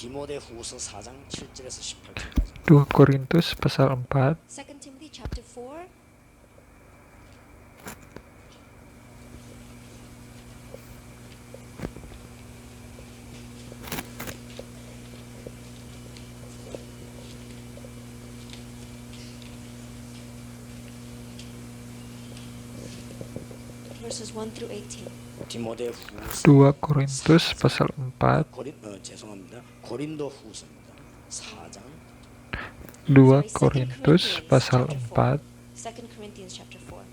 디모데후서 4장 7절에서 18절까지. 2 Korintus pasal 4 2 Timothy chapter 4 verses 1 through 18. 디모데후서 2 Korintus pasal 4 고린도후서입니다. 4장 2 Korintus pasal 4 2 Corinthians chapter 4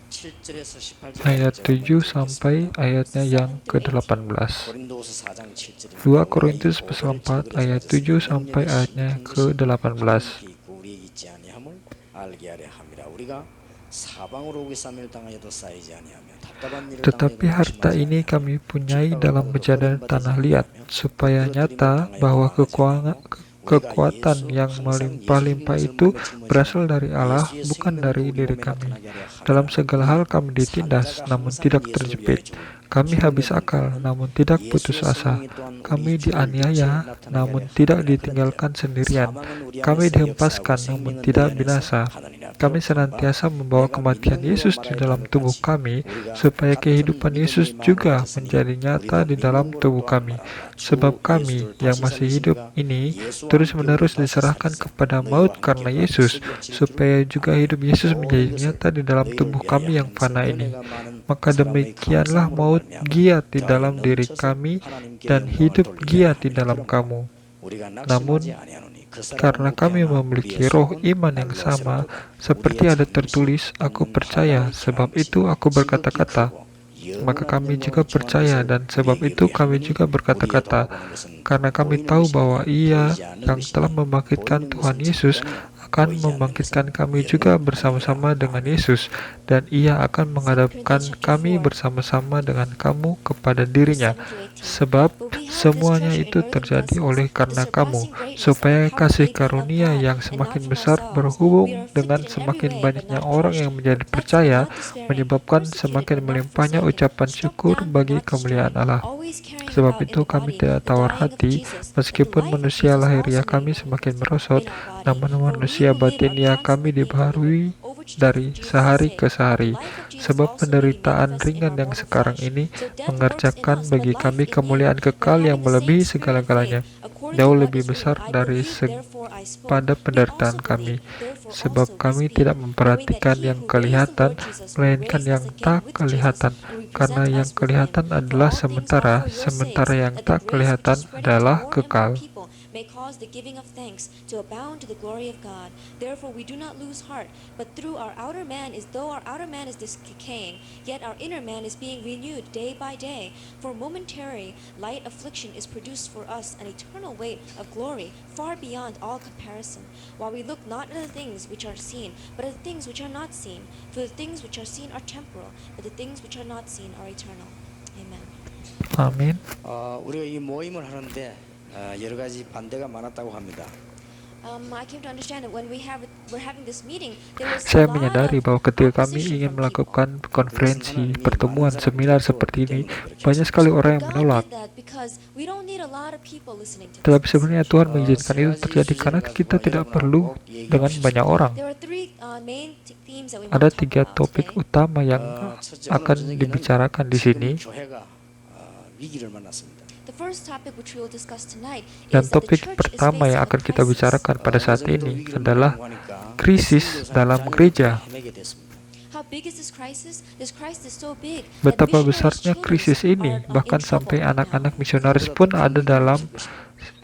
7절에서 18절 ayat 7 sampai ayatnya yang ke-18. 고린도후서 4장 7절입니다. 2 Korintus pasal 4 ayat 7 sampai ayatnya ke-18. 우리 있지 아니함을 알게 하려 함이라. 우리가 사방으로 오기 싸움을 당하여도 쌓이지 아니하며 답답한 일을 Tetapi harta ini kami punyai dalam bencana tanah liat, supaya nyata bahwa kekuatan yang melimpah-limpah itu berasal dari Allah, bukan dari diri kami. Dalam segala hal kami ditindas, namun tidak terjepit. Kami habis akal, namun tidak putus asa. Kami dianiaya, namun tidak ditinggalkan sendirian. Kami dihempaskan, namun tidak binasa. Kami senantiasa membawa kematian Yesus di dalam tubuh kami, supaya kehidupan Yesus juga menjadi nyata di dalam tubuh kami. Sebab kami yang masih hidup ini terus-menerus diserahkan kepada maut karena Yesus, supaya juga hidup Yesus menjadi nyata di dalam tubuh kami yang fana ini. Maka demikianlah maut giat di dalam diri kami dan hidup giat di dalam kamu. Namun, karena kami memiliki roh iman yang sama, seperti ada tertulis, "Aku percaya, sebab itu aku berkata-kata." Maka kami juga percaya, dan sebab itu kami juga berkata-kata, karena kami tahu bahwa Ia yang telah membangkitkan Tuhan Yesus akan membangkitkan kami juga bersama-sama dengan Yesus, dan Ia akan menghadapkan kami bersama-sama dengan kamu kepada dirinya. Sebab semuanya itu terjadi oleh karena kamu, supaya kasih karunia yang semakin besar berhubung dengan semakin banyaknya orang yang menjadi percaya, menyebabkan semakin melimpahnya ucapan syukur bagi kemuliaan Allah. Sebab itu kami tidak tawar hati, meskipun manusia lahiriah kami semakin merosot, namun manusia batiniah kami dibaharui dari sehari ke sehari. Sebab penderitaan ringan yang sekarang ini mengerjakan bagi kami kemuliaan kekal yang melebihi segala-galanya, jauh lebih besar pada penderitaan kami. Sebab kami tidak memperhatikan yang kelihatan, melainkan yang tak kelihatan. Karena yang kelihatan adalah sementara, sementara yang tak kelihatan adalah kekal. May cause the giving of thanks to abound to the glory of God. Therefore we do not lose heart, but through our outer man though our outer man is decaying, yet our inner man is being renewed day by day. For momentary light affliction is produced for us an eternal weight of glory far beyond all comparison. While we look not at the things which are seen, but at the things which are not seen. For the things which are seen are temporal, but the things which are not seen are eternal. Amen. Amin. 우리가 이 모임을 하는데 여러 가지 반대가 많았다고 합니다. I came to understand that when we're having this meeting, there was Saya menyadari bahwa ketika kami ingin melakukan konferensi, pertemuan, seminar seperti ini, banyak sekali orang yang menolak. Tetapi sebenarnya Tuhan mengizinkan itu terjadi karena kita tidak perlu dengan banyak orang. Ada 3 topik utama yang akan dibicarakan di sini. Dan topik pertama yang akan kita bicarakan pada saat ini adalah krisis dalam gereja. Betapa besarnya krisis ini, bahkan sampai anak-anak misionaris pun ada dalam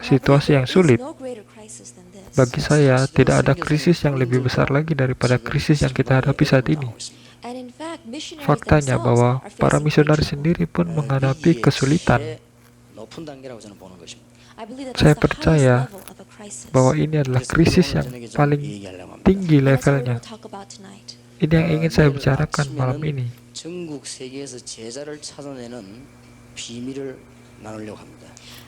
situasi yang sulit. Bagi saya, tidak ada krisis yang lebih besar lagi daripada krisis yang kita hadapi saat ini. Faktanya bahwa para misionaris sendiri pun menghadapi kesulitan. Saya percaya bahwa ini adalah krisis yang paling tinggi levelnya. Ini yang ingin saya bicarakan malam ini.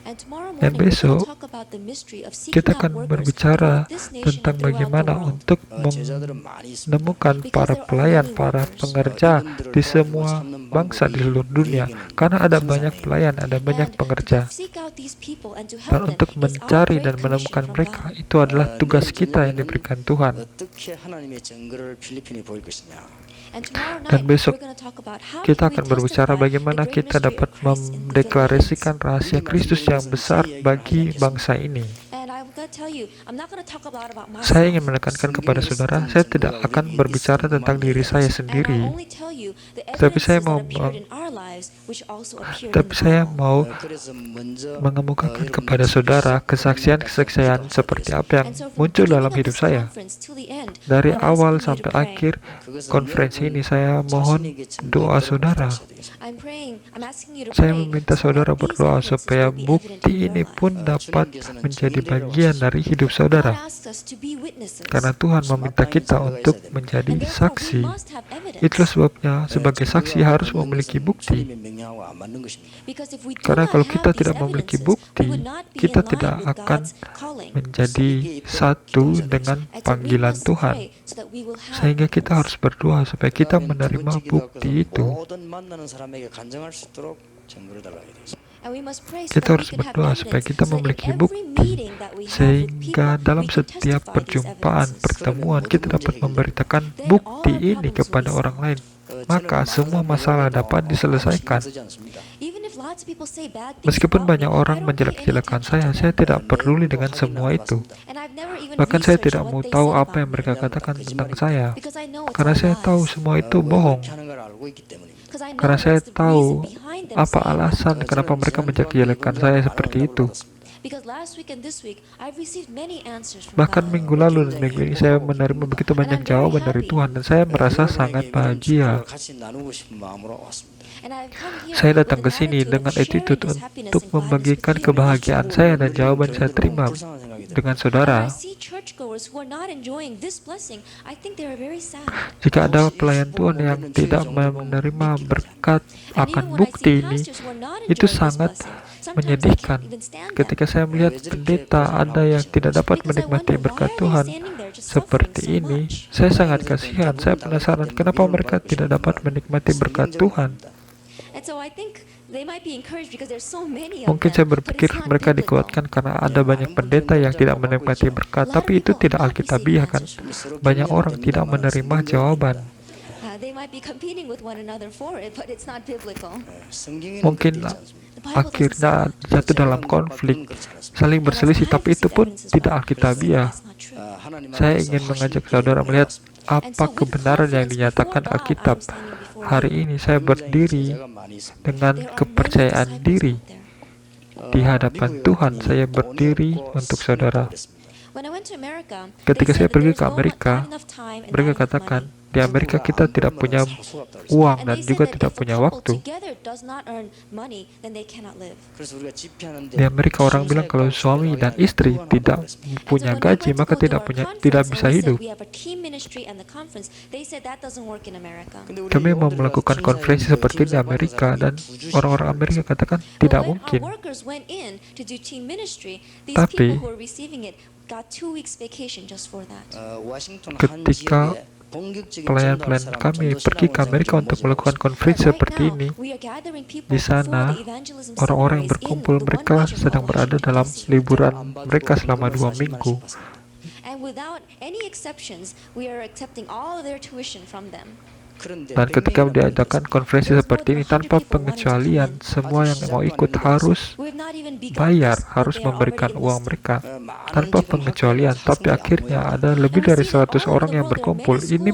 And tomorrow Dan morning we're going besok to talk about the mystery of seeking kita out akan workers berbicara throughout this nation tentang and throughout the bagaimana world. untuk 제자들은 많이 있습니다. menemukan para pelayan, para pengerja di semua bangsa di seluruh dunia. Karena ada banyak pelayan, ada banyak And pengerja. to seek out these people and to Dan help them untuk is our mencari great dan menemukan commission from mereka, God. itu adalah tugas kita yang diberikan Tuhan. 어떻게 하나님의 증거를 필리핀이 보일 것이냐. And tomorrow Dan night besok we're going to talk about how kita can we akan berbicara testify bagaimana the great kita mystery dapat of Christ in the mendeklarasikan Philippines. rahasia Kristus yang besar bagi bangsa ini. And I'm going to tell you, I'm not going to talk a lot about myself. Saya ingin menekankan kepada saudara, saya tidak akan berbicara tentang diri saya And I'll sendiri, only tell you the Tapi saya evidences mau that appeared in our lives, which also appeared in tapi the saya Bible. mau 그래서 먼저 mengemukakan kepada saudara kesaksian-kesaksian seperti apa yang And so from muncul the dalam beginning of hidup this saya. conference till the end, Dari I'm awal asking you to sampai pray. akhir konferensi ini, saya mohon doa saudara. I'm praying, I'm asking you to Saya pray meminta so saudara that these berdoa evidences supaya will be evident bukti in your ini life. pun dapat menjadi bagian dari hidup God saudara. asks us to be witnesses. Karena Tuhan meminta kita untuk menjadi And therefore, we saksi. must have evidence. Itulah sebabnya sebagai saksi harus memiliki bukti. Because if we do Karena not kalau have kita these tidak memiliki evidences, bukti, we would not be kita in tidak line with akan God's calling. menjadi satu dengan And so we panggilan must Tuhan. pray so that we will have Sehingga kita evidence. harus berdoa supaya kita menerima bukti itu. 모든 만나는 사람에게 간증할 수 있도록 증거를 달라게 되죠. And we must pray so Kita that we harus can have berdoa evidence, supaya kita so that in memiliki every bukti, meeting that we have with sehingga people, dalam we can setiap testify these perjumpaan, evidences. pertemuan, kita dapat memberitakan bukti ini kepada orang lain. Maka semua masalah dapat diselesaikan. Even if lots of people say bad things Meskipun about banyak me, orang I don't pay any menjelek-jelekan attention to saya them. tidak peduli dengan semua itu. And I've never even Bahkan saya researched tidak what mau they tahu said apa about yang me. mereka katakan tentang saya. Because I know it's Karena all saya tahu lies. semua itu bohong. Because I know Karena saya what's the tahu reason behind them apa saying that. alasan kenapa mereka menjelek-jelekan saya seperti itu. Because last week and this week, I've received many answers from Bahkan God. minggu lalu dan minggu ini saya menerima begitu banyak jawaban dari Tuhan dan saya merasa sangat bahagia. And I've come here Saya with datang an ke sini attitude dengan of sharing attitude this happiness untuk and gladness membagikan with you. kebahagiaan saya dan jawaban saya terima dengan And saudara. I see churchgoers who are not enjoying this blessing. I think they are very sad. Jika ada pelayan Tuhan yang tidak menerima berkat And akan even when I bukti see ini, pastors who are not itu enjoying this sangat blessing, sometimes I menyedihkan. can't even stand that. Ketika saya melihat pendeta ada yang tidak dapat Because I menikmati wonder, berkat why are Tuhan they standing there just seperti suffering so ini, much? saya sangat kasihan. Saya penasaran kenapa mereka tidak dapat menikmati berkat Tuhan. And so I think they might be encouraged because there's so many of Mungkin them, saya but berpikir it's not mereka biblical. dikuatkan karena ada banyak pendeta yang tidak menikmati berkat, tapi itu tidak alkitabiah kan. Banyak orang tidak menerima jawaban. They might be competing with one another for it, but it's not biblical. Mungkin akhirnya jatuh dalam konflik, saling berselisih, tapi itu pun tidak alkitabiah. Saya ingin mengajak saudara melihat apa kebenaran yang dinyatakan Alkitab. Hari ini saya berdiri dengan kepercayaan diri di hadapan Tuhan. Saya berdiri untuk saudara. Ketika saya pergi ke Amerika, mereka katakan, di Amerika kita tidak punya uang dan juga tidak punya waktu. Di Amerika orang bilang kalau suami dan istri tidak punya gaji, maka tidak bisa hidup. Kami mau melakukan konferensi seperti di Amerika dan orang-orang Amerika katakan tidak mungkin. Tapi ketika pelayan-pelayan kami pergi ke Amerika untuk melakukan konferensi seperti ini, di sana orang-orang yang berkumpul, mereka sedang berada dalam liburan mereka selama 2 minggu. Dan ketika diadakan konferensi seperti ini tanpa pengecualian, semua yang mau ikut harus bayar, harus memberikan uang mereka tanpa pengecualian. Tapi akhirnya ada lebih dari 100 orang yang berkumpul. Ini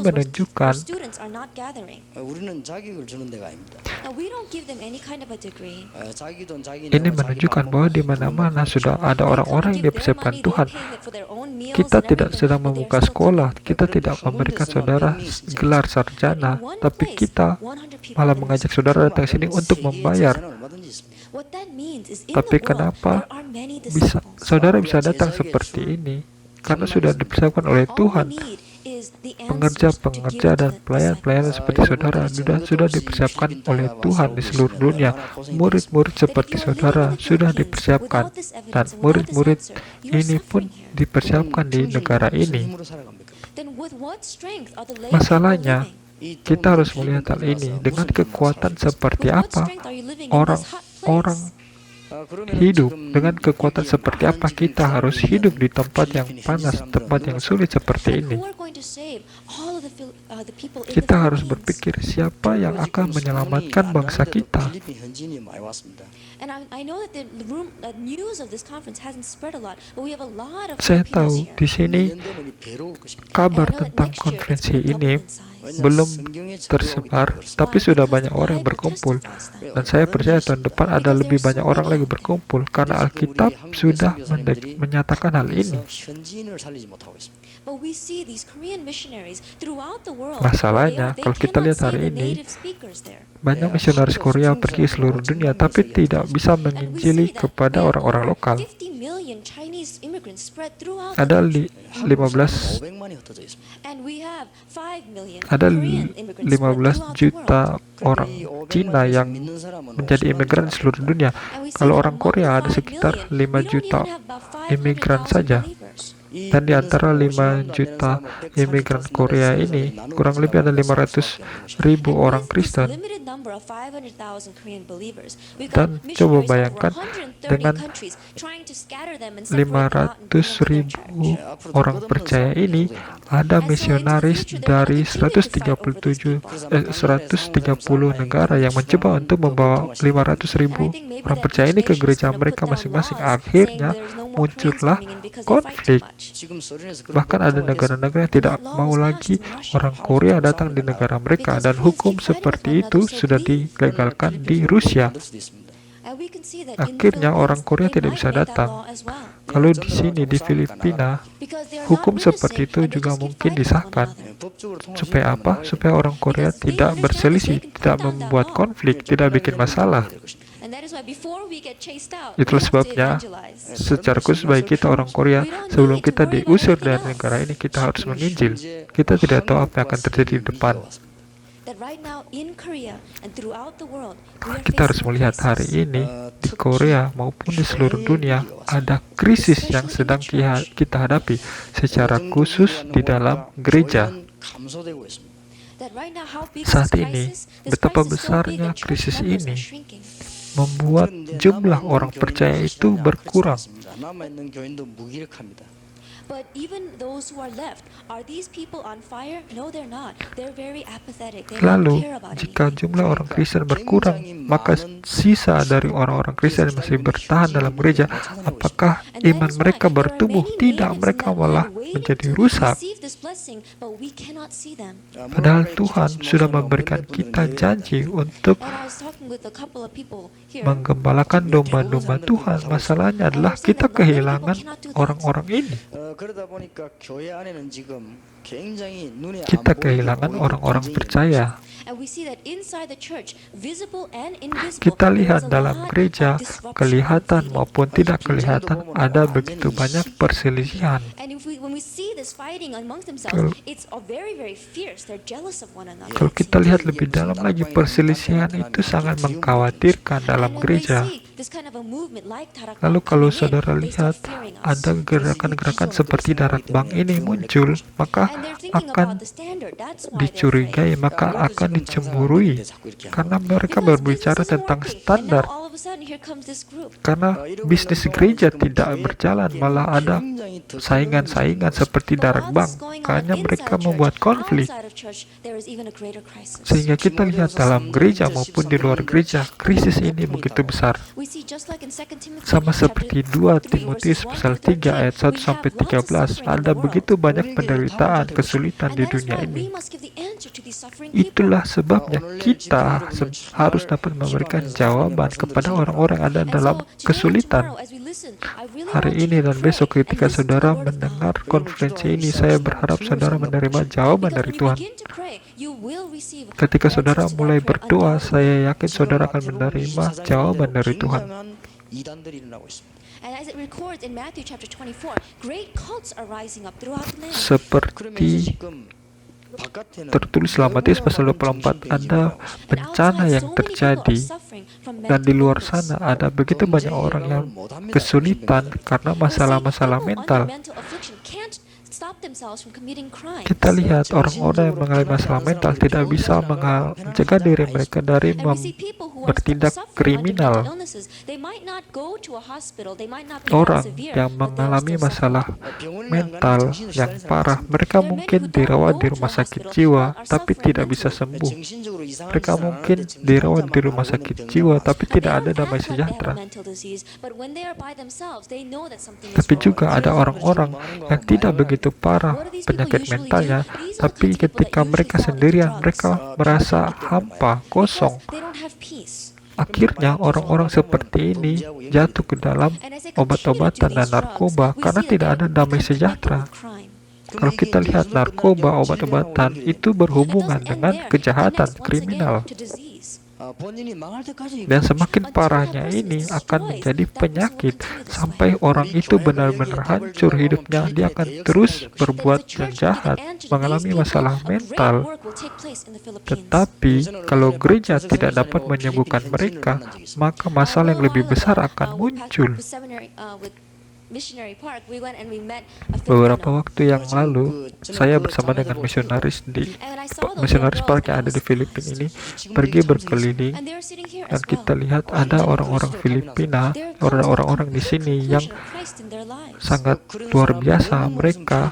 menunjukkan bahwa di mana-mana sudah ada orang-orang yang dipersiapkan Tuhan. Kita tidak sedang membuka sekolah, kita tidak memberikan saudara gelar sarjana, tapi kita malah mengajak saudara datang sini untuk membayar. Tapi kenapa saudara bisa datang seperti ini? Karena sudah dipersiapkan oleh Tuhan. Pengerja-pengerja dan pelayan-pelayan seperti saudara sudah dipersiapkan oleh Tuhan di seluruh dunia. Murid-murid seperti saudara sudah dipersiapkan, dan murid-murid ini pun dipersiapkan di negara ini. Masalahnya, kita harus melihat hal ini dengan kekuatan seperti apa orang-orang hidup. Dengan kekuatan seperti apa kita harus hidup di tempat yang panas, tempat yang sulit seperti ini. Kita harus berpikir siapa yang akan menyelamatkan bangsa kita. Saya tahu di sini kabar tentang konferensi ini belum tersebar, tapi sudah banyak orang yang berkumpul. Dan saya percaya tahun depan ada lebih banyak orang lagi berkumpul, karena Alkitab sudah menyatakan hal ini. Masalahnya, kalau kita lihat hari ini, banyak misionaris Korea pergi ke seluruh dunia, tapi tidak bisa menginjili kepada orang-orang lokal. Ada 15 juta orang Cina yang menjadi imigran di seluruh dunia. Kalau orang Korea ada sekitar 5 juta imigran saja. Dan di antara 5 juta imigran Korea ini, kurang lebih ada 500.000 orang Kristen. Dan coba bayangkan, dengan 500.000 orang percaya ini, ada misionaris dari 130 negara yang mencoba untuk membawa 500.000 orang percaya ini ke gereja mereka masing-masing. Akhirnya muncullah konflik. Bahkan ada negara-negara yang tidak mau lagi orang Korea datang di negara mereka, dan hukum seperti itu sudah dilegalkan di Rusia. Akhirnya orang Korea tidak bisa datang. Kalau di sini di Filipina, hukum seperti itu juga mungkin disahkan. Supaya apa? Supaya orang Korea tidak berselisih, tidak membuat konflik, tidak bikin masalah. Itulah sebabnya secara khusus bagi kita orang Korea, sebelum kita diusir dari negara ini, kita harus menginjil. Kita tidak tahu apa yang akan terjadi di depan. Kita harus melihat hari ini di Korea maupun di seluruh dunia ada krisis yang sedang kita hadapi, secara khusus di dalam gereja. Saat ini, betapa besarnya krisis ini membuat jumlah orang percaya itu berkurang. Lalu, jika jumlah orang Kristen berkurang, maka sisa dari orang-orang Kristen yang masih bertahan dalam gereja, apakah iman mereka bertumbuh? Tidak, mereka malah menjadi rusak. Padahal Tuhan sudah memberikan kita janji untuk menggembalakan domba-domba Tuhan. Masalahnya adalah kita kehilangan orang-orang ini. Kita kehilangan orang-orang percaya. Kita lihat dalam gereja, kelihatan maupun tidak kelihatan, ada begitu banyak perselisihan. Kalau kita lihat lebih dalam lagi, perselisihan itu sangat mengkhawatirkan dalam gereja. Lalu kalau saudara lihat ada gerakan-gerakan seperti Darak Bang ini muncul, maka akan dicurigai, maka akan dicemburui, karena mereka berbicara tentang standar. Karena bisnis gereja tidak berjalan, malah ada saingan-saingan seperti Darak Bang, makanya mereka membuat konflik. Sehingga kita lihat dalam gereja maupun di luar gereja, krisis ini begitu besar. Sama seperti 2 Timotius pasal 3 ayat 1-13, ada begitu banyak penderitaan, kesulitan di dunia ini. Itulah sebabnya kita harus dapat memberikan jawaban kepada orang-orang yang ada dalam kesulitan. Hari ini dan besok ketika saudara mendengar konferensi ini, saya berharap saudara menerima jawaban dari Tuhan. Ketika saudara mulai berdoa, saya yakin saudara akan menerima jawaban dari Tuhan. And as it records in Matthew chapter 24, great cults are rising up throughout the land. Seperti tertulis dalam Matius pasal 24, ada bencana yang terjadi, dan di luar sana ada begitu banyak orang yang kesulitan karena masalah-masalah mental. Kita lihat orang-orang yang mengalami masalah mental tidak bisa mencegah diri mereka dari bertindak kriminal. Orang yang mengalami masalah mental yang parah, mereka mungkin dirawat di rumah sakit jiwa tapi tidak bisa sembuh. Mereka mungkin dirawat di rumah sakit jiwa tapi tidak ada damai sejahtera. Tapi juga ada orang-orang yang tidak begitu parah penyakit mentalnya, tapi ketika mereka sendirian, mereka merasa hampa, kosong. Akhirnya orang-orang seperti ini jatuh ke dalam obat-obatan dan narkoba karena tidak ada damai sejahtera. Kalau kita lihat narkoba, obat-obatan itu berhubungan dengan kejahatan kriminal. Dan semakin parahnya ini akan menjadi penyakit sampai orang itu benar-benar hancur hidupnya. Dia akan terus berbuat yang jahat, mengalami masalah mental. Tetapi kalau gereja tidak dapat menyembuhkan mereka, maka masalah yang lebih besar akan muncul. Beberapa waktu yang lalu, saya bersama dengan misionaris di misionaris park yang ada di Filipina ini pergi berkeliling, dan kita lihat ada orang-orang Filipina, orang-orang di sini yang sangat luar biasa. Mereka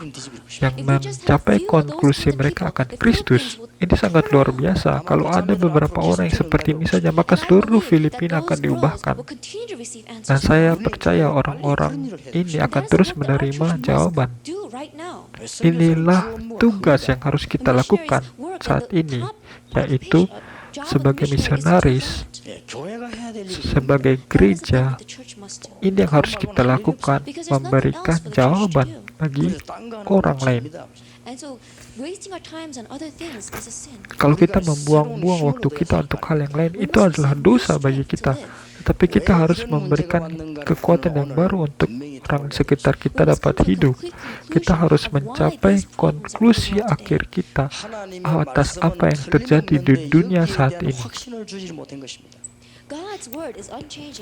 yang mencapai konklusi mereka akan Kristus. Ini sangat luar biasa. Kalau ada beberapa orang yang seperti ini saja, maka seluruh Filipina akan diubahkan. Dan saya percaya orang-orang ini akan terus menerima jawaban. Inilah tugas yang harus kita lakukan saat ini, yaitu sebagai misionaris, sebagai gereja. Ini yang harus kita lakukan, memberikan jawaban bagi orang lain. Kalau kita membuang-buang waktu kita untuk hal yang lain, itu adalah dosa bagi kita. Tetapi kita harus memberikan kekuatan yang baru untuk orang sekitar kita dapat hidup. Kita harus mencapai konklusi akhir kita atas apa yang terjadi di dunia saat ini.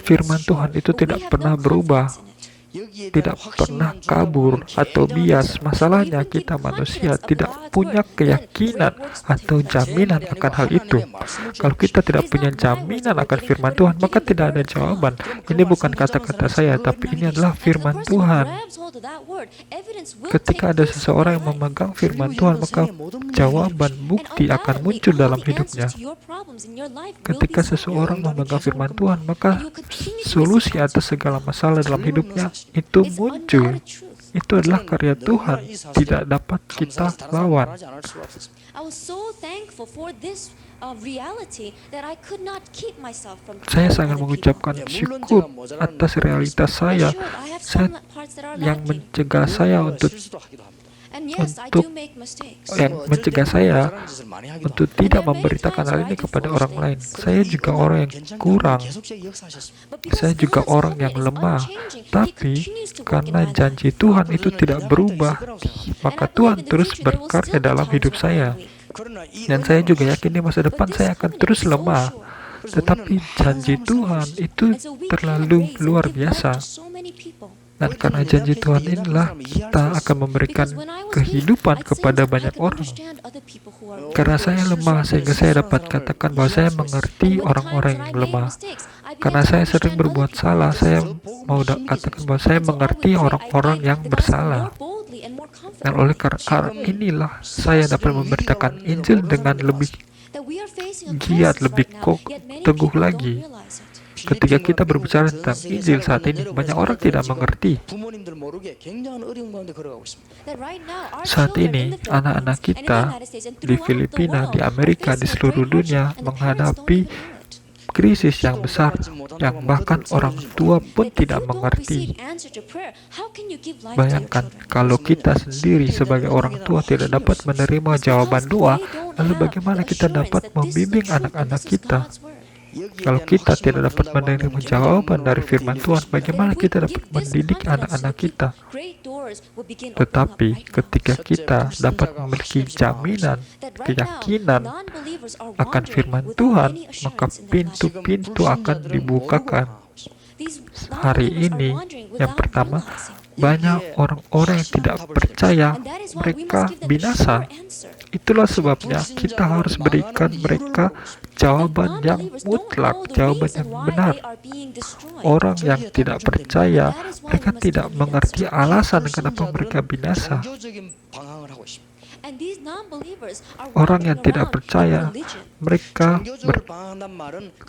Firman Tuhan itu tidak pernah berubah, tidak pernah kabur atau bias. Masalahnya kita manusia tidak punya keyakinan atau jaminan akan hal itu. Kalau kita tidak punya jaminan akan firman Tuhan, maka tidak ada jawaban. Ini bukan kata-kata saya, tapi ini adalah firman Tuhan. Ketika ada seseorang yang memegang firman Tuhan, maka jawaban, bukti akan muncul dalam hidupnya. Ketika seseorang memegang firman Tuhan, maka solusi atas segala masalah dalam hidupnya itu muncul. Itu adalah karya Tuhan, tidak dapat kita lawan. Saya sangat mengucapkan syukur atas realitas saya yang mencegah saya untuk tidak memberitakan hal ini kepada orang lain. Saya juga orang yang kurang. Saya juga orang yang lemah. Tapi karena janji Tuhan itu tidak berubah, maka Tuhan terus berkarya dalam hidup saya. Dan saya juga yakin di masa depan saya akan terus lemah. Tetapi janji Tuhan itu terlalu luar biasa. Dan karena janji Tuhan inilah kita akan memberikan kehidupan kepada banyak orang. Karena saya lemah, sehingga saya dapat katakan bahwa saya mengerti orang-orang yang lemah. Karena saya sering berbuat salah, saya mau katakan bahwa saya mengerti orang-orang yang bersalah. Dan oleh karena inilah saya dapat memberitakan Injil dengan lebih giat, lebih teguh lagi. Ketika kita berbicara tentang Injil saat ini, banyak orang tidak mengerti. Saat ini, anak-anak kita di Filipina, di Amerika, di seluruh dunia menghadapi krisis yang besar, yang bahkan orang tua pun tidak mengerti. Bayangkan, kalau kita sendiri sebagai orang tua tidak dapat menerima jawaban doa, lalu bagaimana kita dapat membimbing anak-anak kita? Kalau kita tidak dapat menerima jawaban dari firman Tuhan, bagaimana kita dapat mendidik anak-anak kita? Tetapi ketika kita dapat memiliki jaminan, keyakinan akan firman Tuhan, maka pintu-pintu akan dibukakan. Hari ini, yang pertama, banyak orang-orang yang tidak percaya, mereka binasa. Itulah sebabnya kita harus berikan mereka jawaban yang mutlak, jawaban yang benar. Orang yang tidak percaya, mereka tidak mengerti alasan kenapa mereka binasa. Orang yang tidak percaya, mereka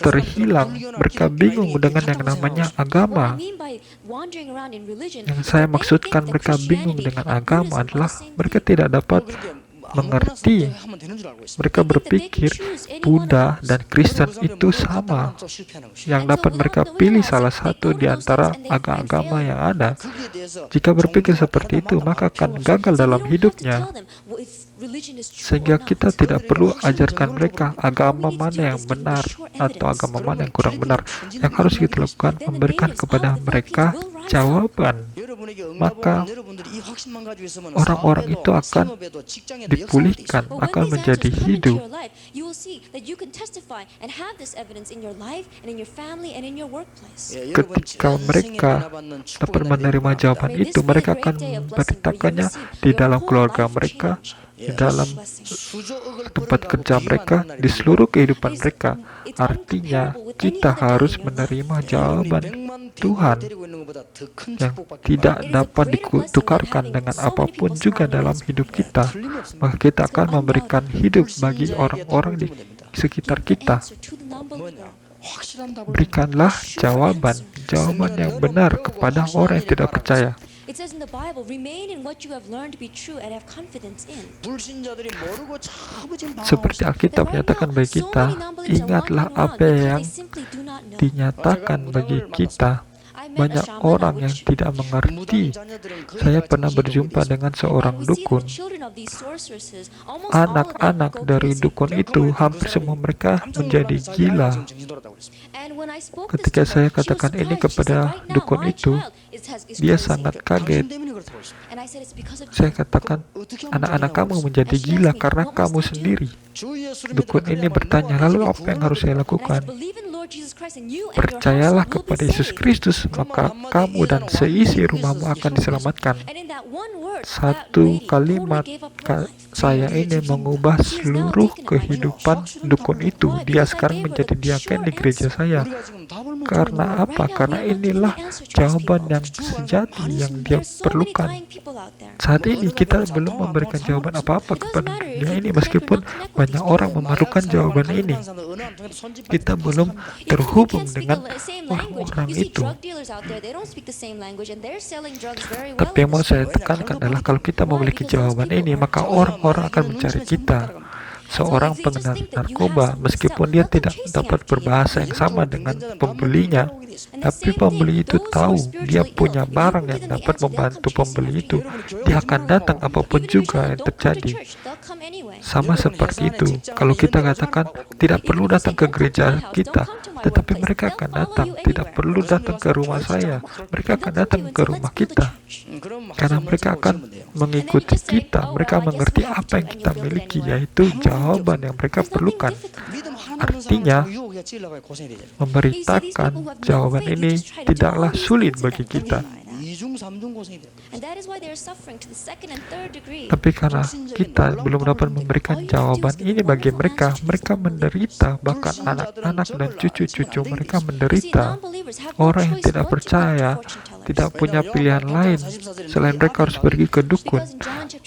terhilang, mereka bingung dengan yang namanya agama. Yang saya maksudkan mereka bingung dengan agama adalah mereka tidak dapat mengerti. Mereka berpikir Buddha dan Kristen itu sama. Yang dapat mereka pilih salah satu di antara agama yang ada. Jika berpikir seperti itu, maka akan gagal dalam hidupnya. Sehingga kita tidak perlu ajarkan mereka agama mana yang benar atau agama mana yang kurang benar. Yang harus kita lakukan, memberikan kepada mereka jawaban. Maka orang-orang itu akan dipulihkan, akan menjadi hidup. Ketika mereka dapat menerima jawaban itu, mereka akan memberitakannya di dalam keluarga mereka, di dalam tempat kerja mereka, di seluruh kehidupan mereka. Artinya, kita harus menerima jawaban Tuhan yang tidak dapat ditukarkan dengan apapun juga dalam hidup kita. Maka kita akan memberikan hidup bagi orang-orang di sekitar kita. Berikanlah jawaban yang benar kepada orang yang tidak percaya. It says in the Bible, remain in what you have learned to be true and have confidence in. Seperti Alkitab menyatakan bagi kita, ingatlah apa yang dinyatakan bagi kita. Banyak orang yang tidak mengerti. Saya pernah berjumpa dengan seorang dukun. Anak-anak dari dukun itu, hampir semua mereka menjadi gila. Ketika saya katakan ini kepada dukun itu, dia sangat kaget. Saya katakan, anak-anak kamu menjadi gila karena kamu sendiri. Dukun ini bertanya, lalu apa yang harus saya lakukan? Percayalah kepada Yesus Kristus, maka kamu dan seisi rumahmu akan diselamatkan. Satu kalimat saya ini mengubah seluruh kehidupan dukun itu. Dia sekarang menjadi diaken di gereja saya. Karena apa? Karena inilah jawaban yang sejati yang dia perlukan. Saat ini kita belum memberikan jawaban apa-apa kepada dunia ini, meskipun banyak orang memerlukan jawaban ini. Kita belum terhubung dengan orang-orang itu. Tapi yang mau saya tekankan adalah kalau kita memiliki jawaban ini, maka orang-orang akan mencari kita. Seorang pengedar narkoba, meskipun dia tidak dapat berbahasa yang sama dengan pembelinya, tapi pembeli itu tahu dia punya barang yang dapat membantu pembeli itu. Dia akan datang apapun juga yang terjadi. Sama seperti itu, kalau kita katakan tidak perlu datang ke gereja kita, tetapi mereka akan datang. Tidak perlu datang ke rumah saya, mereka akan datang ke rumah kita. Karena mereka akan mengikuti kita. Mereka mengerti apa yang kita miliki, yaitu jawaban yang mereka perlukan. Artinya, memberitakan jawaban ini tidaklah sulit bagi kita. Tapi karena kita belum dapat memberikan jawaban ini bagi mereka, mereka menderita, bahkan anak-anak dan cucu-cucu mereka menderita. Orang yang tidak percaya tidak punya pilihan lain selain mereka harus pergi ke dukun.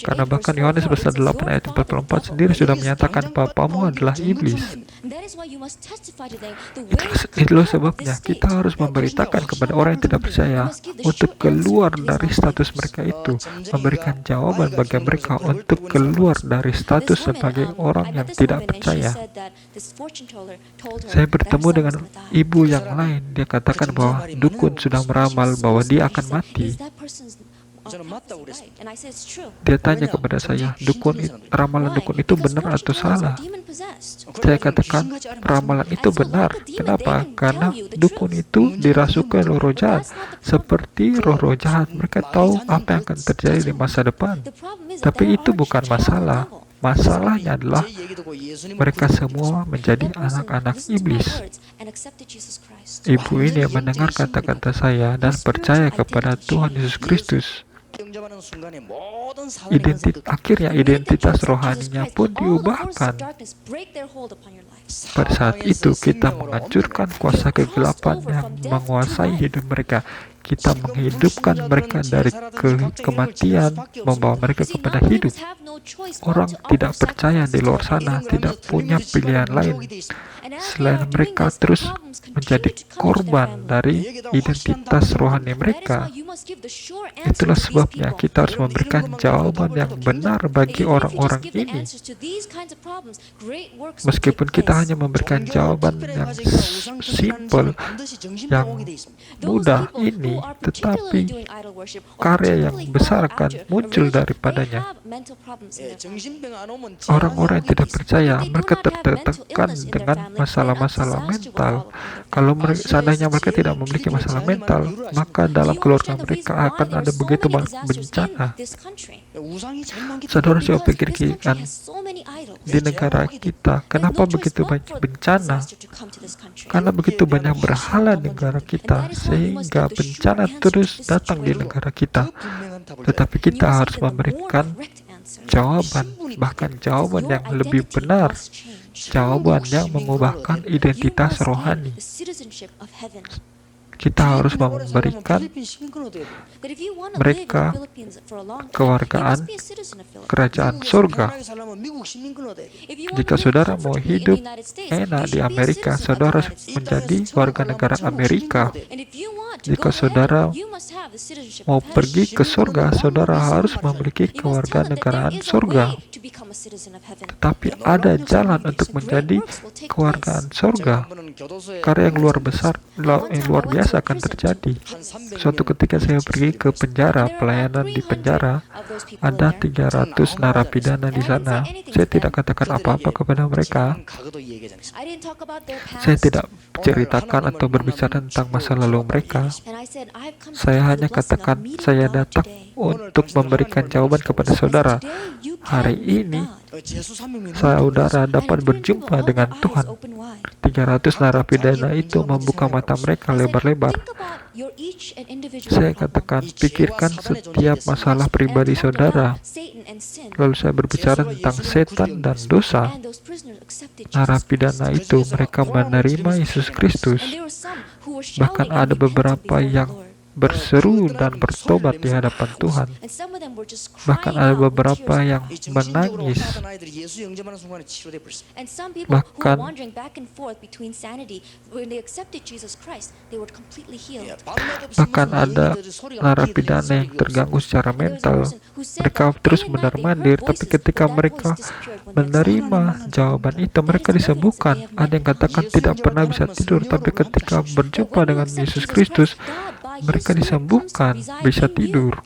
Karena bahkan Yohanes pasal 8 ayat 44 sendiri sudah menyatakan papamu adalah iblis. Itulah sebabnya kita harus memberitakan kepada orang yang tidak percaya untuk keluar dari status mereka itu, memberikan jawaban bagi mereka untuk keluar dari status sebagai orang yang tidak percaya. Saya bertemu dengan ibu yang lain. Dia katakan bahwa dukun sudah meramal bahwa dia akan mati. 저는 맞다고 prophecy, 그랬습니다. right? And I said it's true. Dia tanya kepada saya, ramalan Why? dukun itu Because benar atau fortune tellers salah? are demon-possessed. Saya katakan ramalan itu benar. Kenapa? Karena dukun itu dirasuki oleh roh jahat. Seperti roh-roh jahat, mereka tahu apa yang akan terjadi di masa depan. The problem is that Tapi there itu are bukan child of the masalah. devil. Masalahnya adalah 제 얘기 듣고 예수님을 mereka 부르는 semua menjadi That person anak-anak listened to my iblis. words and accepted Jesus Christ. Ibu ini mendengar kata-kata saya dan percaya kepada Tuhan Yesus Kristus. 영접하는 순간에 모든 사단의 Akhirnya identitas rohaninya pun diubahkan. Pada saat itu kita menghancurkan kuasa kegelapan yang menguasai hidup mereka. Kita menghidupkan mereka dari kematian, membawa mereka kepada hidup. Orang tidak percaya di luar sana, tidak punya pilihan lain selain mereka terus menjadi korban dari identitas rohani mereka. Itulah sebabnya kita harus memberikan jawaban yang benar bagi orang-orang ini. Meskipun kita hanya memberikan jawaban yang simple, yang mudah ini, tetapi karya yang besar akan muncul daripadanya. Orang-orang yang tidak percaya, mereka tertekan dengan masalah-masalah mental. Kalau seandainya mereka tidak memiliki masalah mental, maka dalam keluarga mereka akan ada begitu banyak bencana. Saudara, coba pikirkan di negara kita, kenapa begitu banyak bencana? Karena begitu banyak berhala di negara kita, sehingga bencana terus datang di negara kita. Tetapi kita harus memberikan jawaban, bahkan jawaban yang lebih benar, jawaban yang mengubahkan identitas rohani. Kita harus memberikan mereka kewargaan kerajaan surga. Jika saudara mau hidup enak di Amerika, saudara harus menjadi warga negara Amerika. Jika saudara mau pergi ke surga, saudara harus memiliki kewarganegaraan surga. Tetapi ada jalan untuk menjadi kewargaan surga. Karya yang luar biasa akan terjadi. Suatu ketika saya pergi ke penjara, pelayanan di penjara, ada 300 narapidana di sana. Saya tidak katakan apa-apa kepada mereka. Saya tidak ceritakan atau berbicara tentang masa lalu mereka. Saya hanya katakan, saya datang untuk memberikan jawaban kepada saudara. Hari ini, saudara dapat berjumpa dengan Tuhan. 300 narapidana itu membuka mata mereka lebar-lebar. Saya katakan, pikirkan setiap masalah pribadi saudara. Lalu saya berbicara tentang setan dan dosa. Narapidana itu mereka menerima Yesus Kristus. Bahkan ada beberapa yang berseru dan bertobat di hadapan Tuhan. Bahkan ada beberapa yang menangis. Bahkan ada narapidana yang terganggu secara mental. Mereka terus mondar-mandir, tapi ketika mereka menerima jawaban itu, mereka disembuhkan. Ada yang katakan tidak pernah bisa tidur, tapi ketika berjumpa dengan Yesus Kristus, mereka disembuhkan, bisa tidur.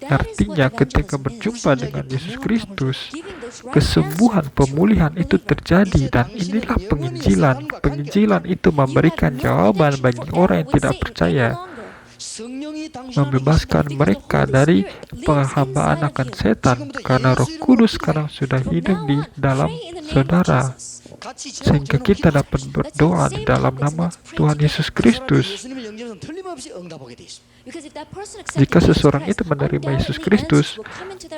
Artinya ketika berjumpa dengan Yesus Kristus, kesembuhan, pemulihan itu terjadi, dan inilah penginjilan. Penginjilan itu memberikan jawaban bagi orang yang tidak percaya, membebaskan mereka dari penghambaan akan setan, karena Roh Kudus sekarang sudah hidup di dalam saudara, sehingga kita dapat berdoa di dalam nama Tuhan Yesus Kristus. Jika seseorang itu menerima Yesus Kristus,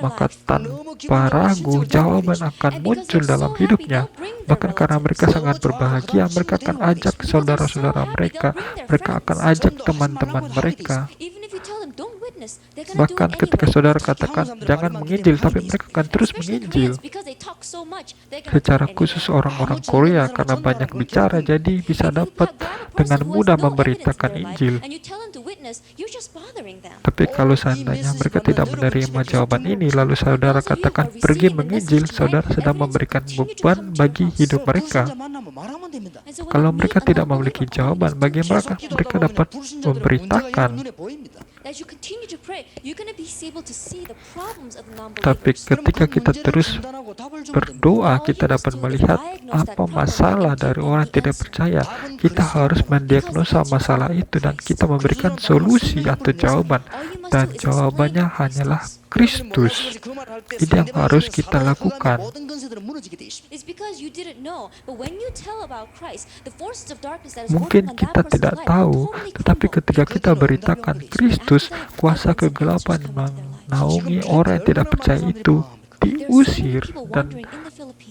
maka tanpa ragu jawaban akan muncul dalam hidupnya. Bahkan karena mereka sangat berbahagia, mereka akan ajak saudara-saudara mereka, mereka akan ajak teman-teman mereka. Bahkan ketika saudara katakan jangan menginjil, tapi mereka akan terus menginjil. Secara khusus orang-orang Korea, karena banyak bicara, jadi bisa dapat dengan mudah memberitakan Injil. Tapi kalau seandainya mereka tidak menerima jawaban ini, lalu saudara katakan pergi menginjil, saudara sedang memberikan beban bagi hidup mereka. Kalau mereka tidak memiliki jawaban, bagi mereka dapat memberitakan. As you continue to pray, you're going to be able to see the problems of the Tapi non-believers. ketika kita terus berdoa, kita dapat melihat apa masalah dari orang yang tidak percaya. Kita harus mendiagnosa masalah itu dan kita memberikan solusi atau jawaban. Dan jawabannya hanyalah Kristus. Ini yang harus kita lakukan. It's because you didn't know, but when you tell about Christ, the forces of darkness that is Mungkin working on that kita person's tidak life tahu, totally tetapi crumble. ketika kita beritakan Kristus, kuasa kegelapan menaungi orang yang tidak percaya itu diusir, dan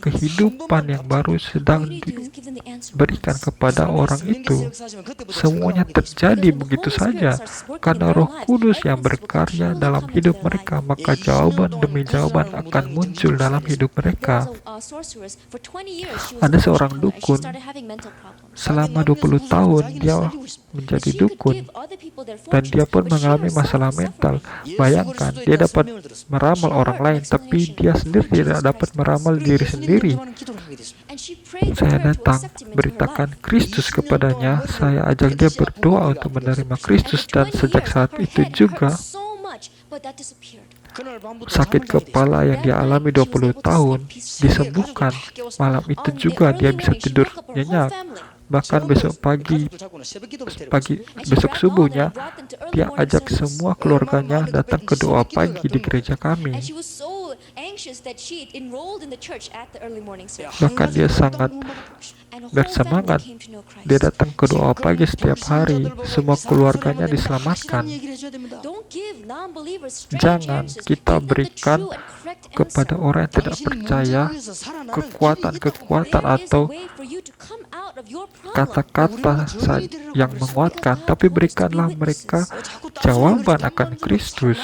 kehidupan yang baru sedang diberikan kepada orang itu. Semuanya terjadi begitu saja karena Roh Kudus yang berkarya dalam hidup mereka, maka jawaban demi jawaban akan muncul dalam hidup mereka. Ada seorang dukun, selama 20 tahun dia menjadi dukun dan dia pun mengalami masalah mental. Bayangkan, dia dapat meramal orang lain tapi dia sendiri tidak dapat meramal diri sendiri. Saya datang beritakan Kristus kepadanya, saya ajak dia berdoa untuk menerima Kristus, dan sejak saat itu juga sakit kepala yang dia alami 20 tahun disembuhkan. Malam itu juga dia bisa tidur nyenyak. Bahkan besok besok subuhnya dia ajak semua keluarganya datang ke doa pagi di gereja kami. Bahkan dia sangat bersemangat. Dia datang ke doa pagi setiap hari. Semua keluarganya diselamatkan. Jangan kita berikan kepada orang yang tidak percaya kekuatan-kekuatan atau kata-kata yang menguatkan, tapi berikanlah mereka jawaban akan Kristus.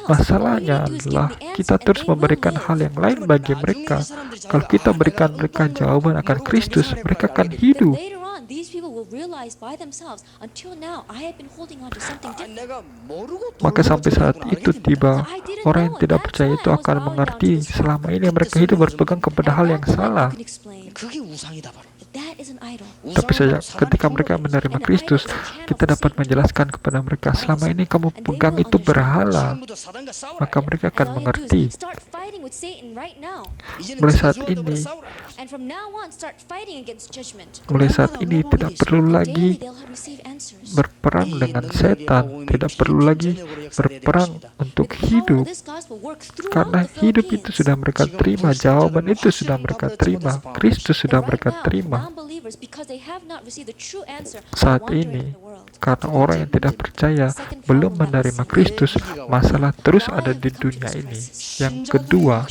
Masalahnya adalah kita terus memberikan hal yang lain bagi mereka. Kalau kita berikan mereka jawaban akan Kristus, mereka akan hidup. Maka sampai saat itu tiba, orang yang tidak percaya itu akan mengerti selama ini mereka hidup berpegang kepada hal yang salah. Tapi ketika mereka menerima Kristus, kita dapat menjelaskan kepada mereka, selama ini kamu pegang itu berhala. Maka mereka akan mengerti. Mulai saat ini tidak perlu lagi berperang dengan setan, tidak perlu lagi berperang untuk hidup, karena hidup itu sudah mereka terima, jawaban itu sudah mereka terima, Kristus sudah mereka terima. Saat ini, karena orang yang tidak percaya belum menerima Kristus, masalah terus ada di dunia ini. Yang kedua,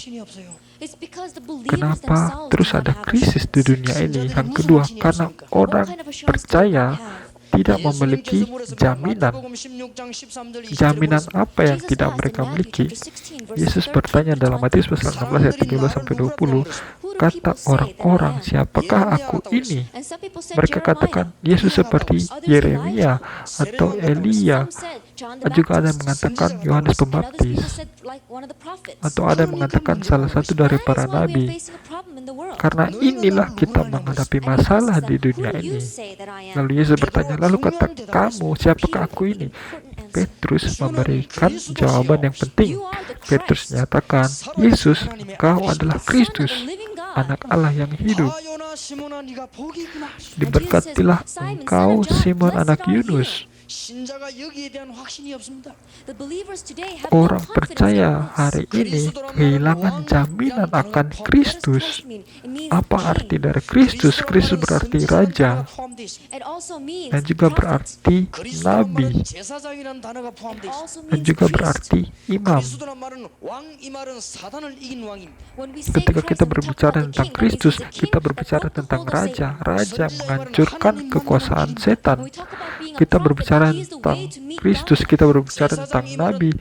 kenapa terus ada krisis di dunia ini? Yang kedua, karena orang percaya tidak memiliki jaminan. Jaminan apa yang tidak mereka miliki? Yesus bertanya dalam Matius pasal 16 ayat 13-20, kata orang-orang, siapakah aku ini? Mereka katakan, Yesus seperti Yeremia atau Elia. Juga ada yang mengatakan Yohanes Pembaptis, atau ada yang mengatakan salah satu dari para nabi. Karena inilah kita menghadapi masalah di dunia ini. Lalu Yesus bertanya, lalu kata kamu, siapakah aku ini? Petrus memberikan jawaban yang penting. Petrus menyatakan, Yesus, engkau adalah Kristus, Anak Allah yang hidup. Diberkatilah engkau, Simon anak Yunus. Orang percaya hari ini kehilangan jaminan akan Kristus. Apa arti dari Kristus? Kristus berarti Raja, dan juga berarti Nabi, dan juga berarti Imam. Ketika kita berbicara tentang Kristus, kita berbicara tentang Raja. Raja menghancurkan kekuasaan setan. Kita berbicara tentang Kristus, kita berbicara tentang Nabi.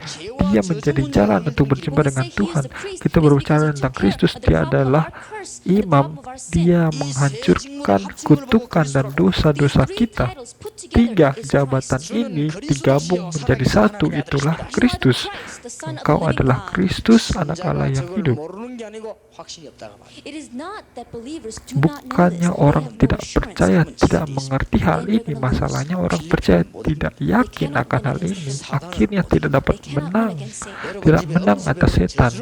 Dia menjadi jalan untuk berjumpa dengan Tuhan. Kita berbicara tentang Kristus, Dia adalah Imam. Dia menghancurkan kutukan dan dosa-dosa kita. tiga jabatan ini digabung menjadi satu, itulah Kristus. Engkau adalah Kristus, Anak Allah yang hidup. Bukannya orang tidak percaya, tidak mengerti hal ini. Masalahnya orang percaya tidak yakin akan hal ini. Akhirnya tidak dapat tidak menang atas setan.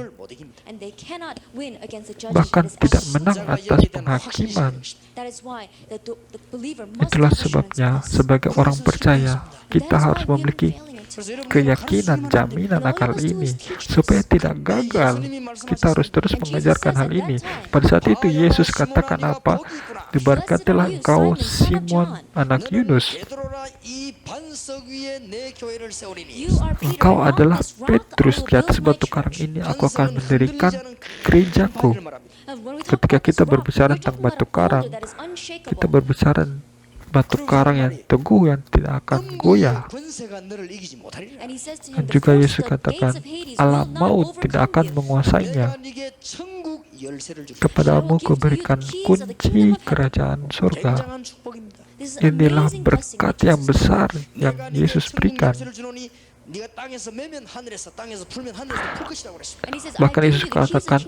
Bahkan tidak menang atas penghakiman. Itulah sebabnya sebagai orang percaya kita harus memiliki keyakinan, jaminan akan hal ini supaya tidak gagal. Kita harus terus mengajarkan hal ini. Pada saat itu Yesus katakan apa? Diberkatilah engkau Simon anak Yunus. Engkau adalah Petrus, di atas batu karang ini aku akan mendirikan gerejaku. Ketika kita berbicara tentang batu karang, kita berbicara batu karang yang teguh yang tidak akan goyah. Dan juga Yesus katakan, alam maut tidak akan menguasainya. Kepadamu kuberikan kunci kerajaan surga. Inilah berkat yang besar yang Yesus berikan. Bahkan Yesus katakan,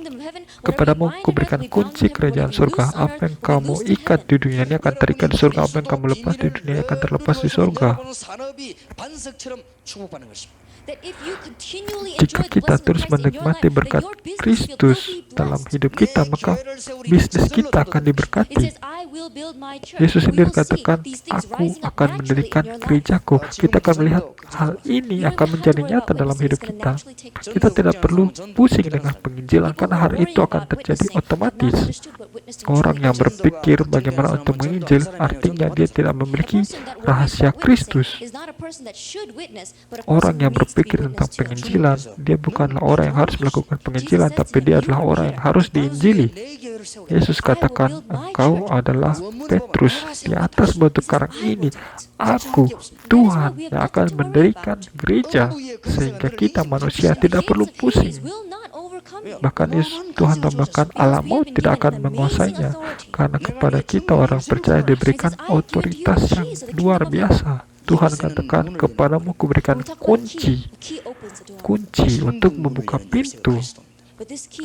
kepadamu kuberikan kunci kerajaan surga. Apa yang kamu ikat di dunia ini akan terikat di surga. Apa yang kamu lepas di dunia akan terlepas di surga. Jika kita terus menikmati berkat Kristus dalam hidup kita, maka bisnis kita akan diberkati. Yesus sendiri katakan, aku akan mendirikan gerejaku. Kita akan melihat hal ini akan menjadi nyata dalam hidup kita. Kita tidak perlu pusing dengan penginjilan karena hal itu akan terjadi otomatis. Orang yang berpikir bagaimana untuk menginjil, artinya dia tidak memiliki rahasia Kristus. Orang yang berpikir tentang penginjilan, dia bukanlah orang yang harus melakukan penginjilan, tapi dia adalah orang yang harus diinjili. Yesus katakan, engkau adalah Petrus, di atas batu karang ini aku, Tuhan, yang akan mendirikan gereja, sehingga kita manusia tidak perlu pusing. Bahkan Tuhan tambahkan, alam maut tidak akan menguasainya, karena kepada kita orang percaya diberikan otoritas yang luar biasa. Tuhan katakan, kepadamu kuberikan kunci untuk membuka pintu.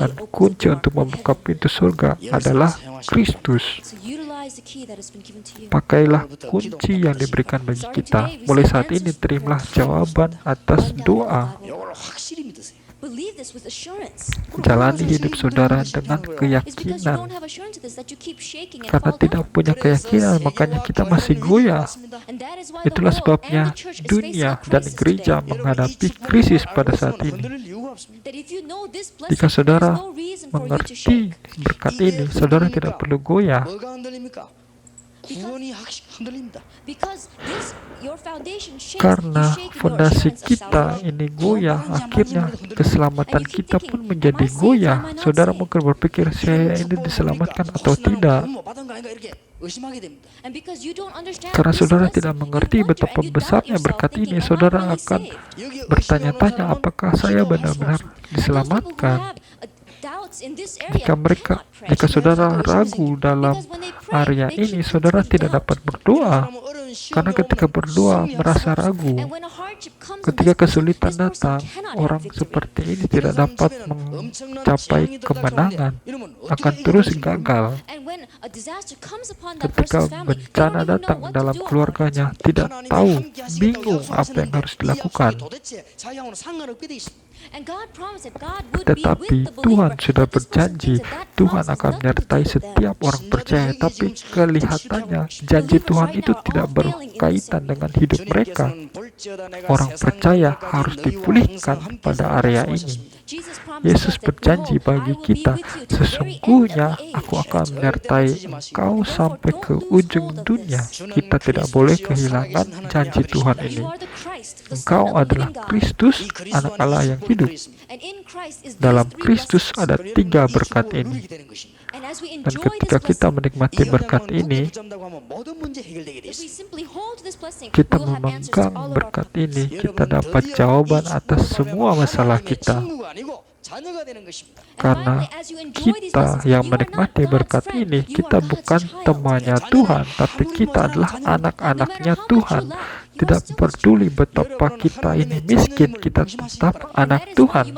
Dan kunci untuk membuka pintu surga adalah Kristus. Pakailah kunci yang diberikan bagi kita. Mulai saat ini terimalah jawaban atas doa. Jalani hidup saudara dengan keyakinan. Karena tidak punya keyakinan, makanya kita masih goyah. Itulah sebabnya dunia dan gereja menghadapi krisis pada saat ini. Jika saudara mengerti berkat ini, saudara tidak perlu goyah. Karena fondasi kita ini goyah, akhirnya keselamatan kita pun menjadi goyah. Saudara mungkin berpikir, saya ini diselamatkan atau tidak? Karena saudara tidak mengerti betapa besarnya berkat ini, saudara akan bertanya-tanya, apakah saya benar-benar diselamatkan? Jika saudara ragu dalam area ini, saudara tidak dapat berdoa. Karena ketika berdoa merasa ragu, ketika kesulitan datang, orang seperti ini tidak dapat mencapai kemenangan, akan terus gagal. Ketika bencana datang dalam keluarganya, tidak tahu, bingung apa yang harus dilakukan. Tetapi Tuhan sudah berjanji, Tuhan akan menyertai setiap orang percaya. Tapi kelihatannya janji Tuhan itu tidak berkaitan dengan hidup mereka. Orang percaya harus dipulihkan pada area ini. Yesus berjanji bagi kita, sesungguhnya aku akan menyertai engkau sampai ke ujung dunia. Kita tidak boleh kehilangan janji Tuhan ini. Engkau adalah Kristus, Anak Allah yang hidup. Dalam Kristus ada 3 berkat ini. Dan ketika kita menikmati berkat ini, kita memegang berkat ini, kita dapat jawaban atas semua masalah kita. 자녀가 되는 것입니다. Karena kita yang menikmati berkat ini, kita bukan temannya Tuhan, tapi kita adalah anak-anaknya Tuhan. Tidak peduli betapa kita ini miskin, kita tetap anak Tuhan.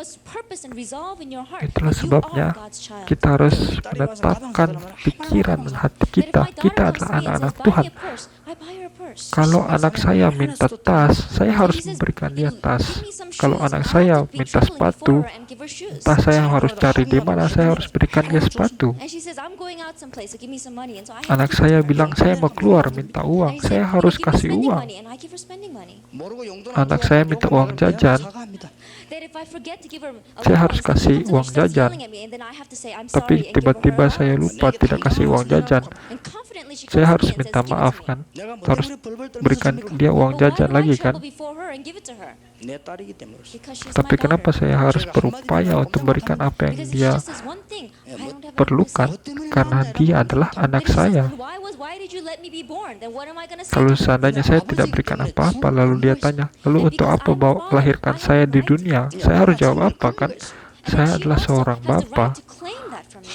Itulah sebabnya kita harus menetapkan pikiran dan hati kita. Kita adalah anak-anak Tuhan. Kalau anak saya minta tas, saya harus memberikan dia tas. Kalau anak saya minta sepatu, entah saya harus cari di mana, saya harus berikan dia sepatu. Anak saya bilang saya mau keluar minta uang, saya harus kasih uang. Anak saya minta uang jajan, saya harus kasih uang jajan. Tapi tiba-tiba saya lupa tidak kasih uang jajan. Saya harus minta maaf kan, harus berikan dia uang jajan lagi kan. 내 딸이기 때문에 그렇습니다. Tapi kenapa saya harus berupaya untuk memberikan apa yang dia perlukan? Karena dia adalah anak saya. Kalau seandainya saya tidak berikan apa-apa, lalu dia tanya, lalu untuk apa melahirkan saya di dunia? Saya harus jawab apa kan? Saya adalah seorang bapa,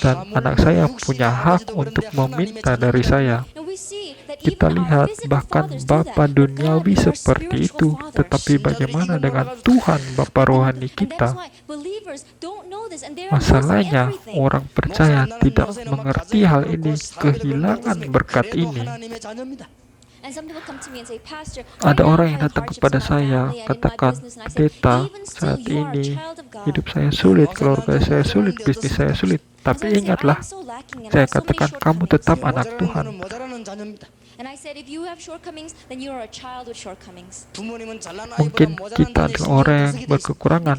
dan anak saya punya hak untuk meminta dari saya. Kita lihat bahkan Bapa duniawi seperti itu, tetapi bagaimana dengan Tuhan Bapa rohani kita? Masalahnya, orang percaya tidak mengerti hal ini, kehilangan berkat ini. Ada orang yang datang kepada saya, katakan, pendeta, saat ini hidup saya sulit, keluarga saya sulit, bisnis saya sulit. Tapi ingatlah, saya katakan, kamu tetap anak Tuhan. Mungkin kita adalah orang yang berkekurangan,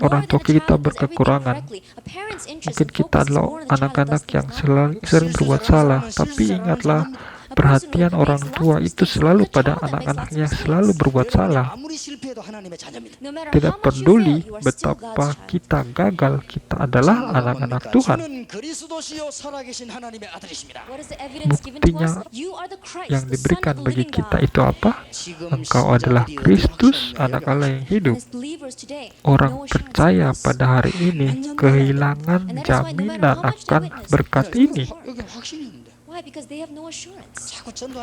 orang tua kita berkekurangan. Mungkin kita adalah anak-anak yang sering berbuat salah, tapi ingatlah, perhatian orang tua itu selalu pada anak-anaknya yang selalu berbuat salah. Tidak peduli betapa kita gagal, kita adalah anak-anak Tuhan. Buktinya yang diberikan bagi kita itu apa? Engkau adalah Kristus, anak Allah yang hidup. Orang percaya pada hari ini kehilangan jaminan akan berkat ini.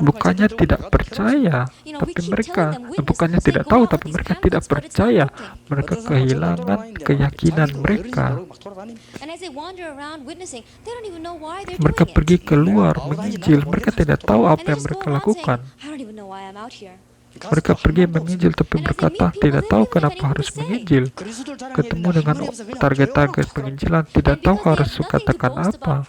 Bukannya tidak percaya, tapi mereka bukannya tidak tahu, tapi mereka tidak percaya. Mereka kehilangan keyakinan mereka. Mereka pergi keluar menginjil, mereka tidak tahu apa yang mereka lakukan. Mereka pergi menginjil tapi berkata tidak tahu kenapa harus menginjil. Ketemu dengan target-target penginjilan, tidak tahu harus katakan apa.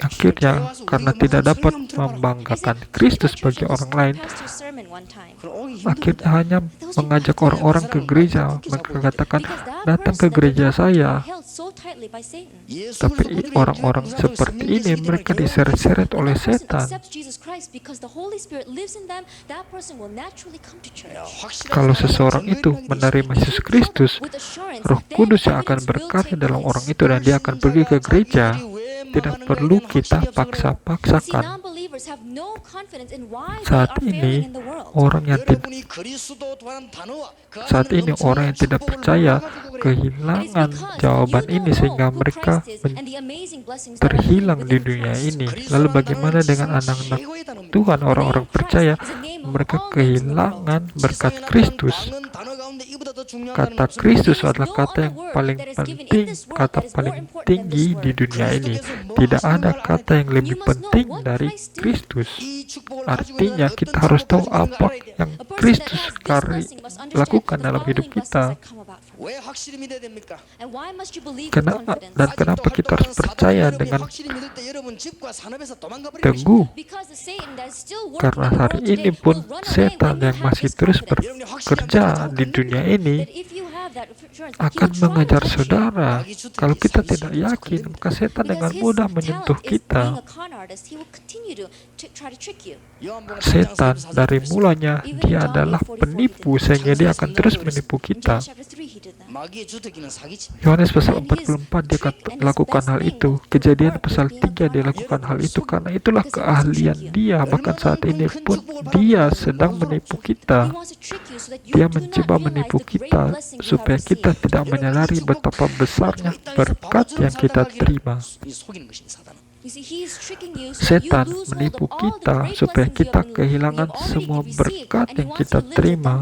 Akhirnya, karena tidak dapat membanggakan Kristus bagi orang lain, akhirnya hanya mengajak orang-orang ke gereja. Mereka katakan, datang ke gereja saya. Tapi orang-orang seperti ini, mereka diseret-seret oleh setan. Kalau seseorang itu menerima Yesus Kristus, Roh Kudus yang akan berkarya dalam orang itu dan dia akan pergi ke gereja. Tidak perlu kita paksa-paksakan. Saat ini orang yang tidak percaya kehilangan jawaban ini sehingga mereka terhilang di dunia ini. Lalu bagaimana dengan anak-anak Tuhan, orang-orang percaya? Mereka kehilangan berkat Kristus. Kata Kristus adalah kata yang paling penting, kata paling tinggi di dunia ini. Tidak ada kata yang lebih penting dari Kristus. Artinya kita harus tahu apa yang Kristus lakukan dalam hidup kita. Dan kenapa kita harus percaya dengan teguh? Karena hari ini pun setan yang masih terus bekerja di dunia ini akan mengajar saudara. Kalau kita tidak yakin, maka setan dengan mudah menyentuh kita. Setan dari mulanya dia adalah penipu, sehingga dia akan terus menipu kita. Yohanes pasal 44 dia lakukan hal itu. Kejadian pasal 3 dia lakukan hal itu. Karena itulah keahlian dia. Bahkan saat ini pun dia sedang menipu kita. Dia mencoba menipu kita supaya kita tidak menyadari betapa besarnya berkat yang kita terima. Setan menipu kita supaya kita kehilangan semua berkat yang kita terima.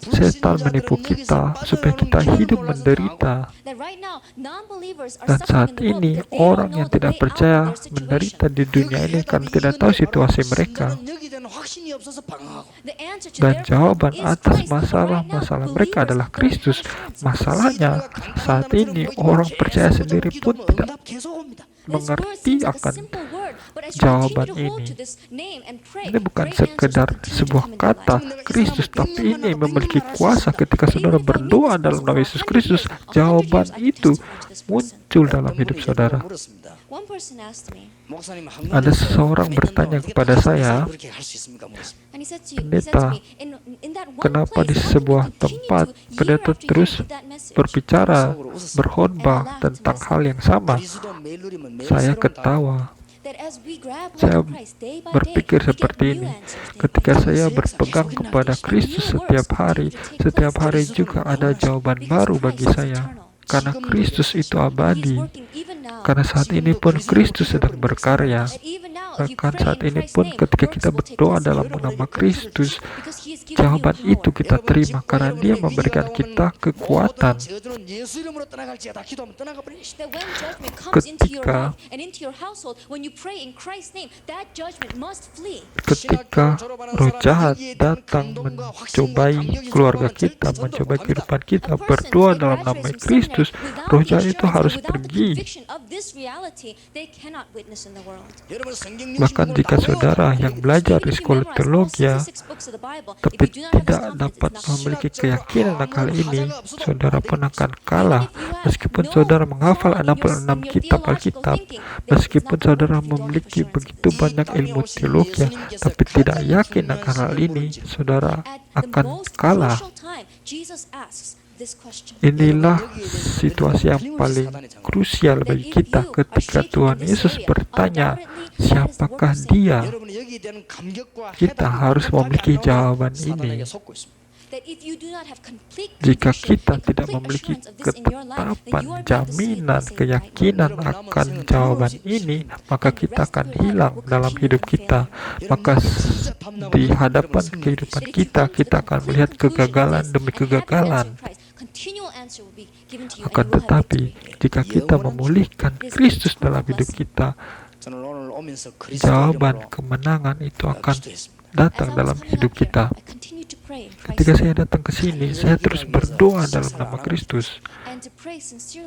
Setan menipu kita supaya kita hidup menderita. Dan saat ini orang yang tidak percaya menderita di dunia ini karena tidak tahu situasi mereka. Dan jawaban atas masalah-masalah mereka adalah Kristus. Masalahnya saat ini orang percaya sendiri pun tidak mengerti akan jawaban ini. Ini bukan sekedar sebuah kata Kristus, tapi ini memiliki kuasa. Ketika saudara berdoa dalam nama Yesus Kristus, jawaban itu muncul dalam hidup saudara. Ada seseorang bertanya kepada saya, pendeta, kenapa di sebuah tempat pendeta terus berbicara, berkhotbah tentang hal yang sama? Saya ketawa. Saya berpikir seperti ini, ketika saya berpegang kepada Kristus setiap hari juga ada jawaban baru bagi saya. Karena Kristus itu abadi. Karena saat ini pun Kristus sedang berkarya. Bahkan saat ini pun ketika kita berdoa dalam nama Kristus, jawaban itu kita terima karena Dia memberikan kita kekuatan. Ketika roh jahat datang mencobai keluarga kita, mencobai kehidupan kita, berdoa dalam nama Kristus, roh jahat itu harus pergi. Bahkan jika saudara yang belajar di sekolah teologi tapi tidak dapat memiliki keyakinan akan ini, saudara pun akan kalah. Meskipun saudara menghafal 66 kitab Alkitab, meskipun saudara memiliki begitu banyak ilmu teologi, tapi tidak yakin akan hal ini, saudara akan kalah. Inilah situasi yang paling krusial bagi kita ketika Tuhan Yesus bertanya, siapakah Dia? Kita harus memiliki jawaban ini. Jika kita tidak memiliki ketetapan, jaminan, keyakinan akan jawaban ini, maka kita akan hilang dalam hidup kita. Maka di hadapan kehidupan kita akan melihat kegagalan demi kegagalan. Akan tetapi, jika kita memulihkan Kristus dalam hidup kita, jawaban kemenangan itu akan datang dalam hidup kita. Ketika saya datang ke sini, saya terus berdoa dalam nama Kristus.